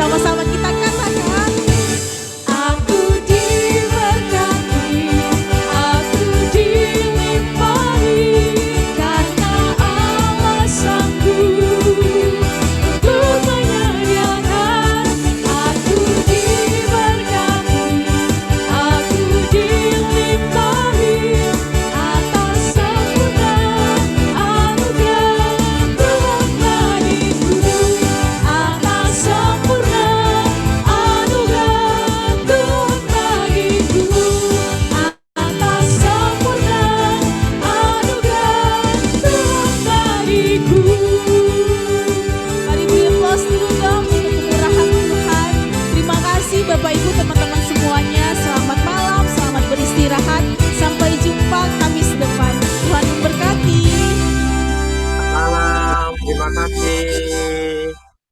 Sama-sama kita katakan. Aku diberkati, aku dilimpahi, karena Allah sanggup untuk menyediakan. Aku diberkati, aku dilimpahi, atas sempurna anugerah Tuhan bagiku, atas sempurna anugerah Tuhan bagiku, atas sempurna anugerah Tuhan bagiku. Mari beri aplaus dulu dong.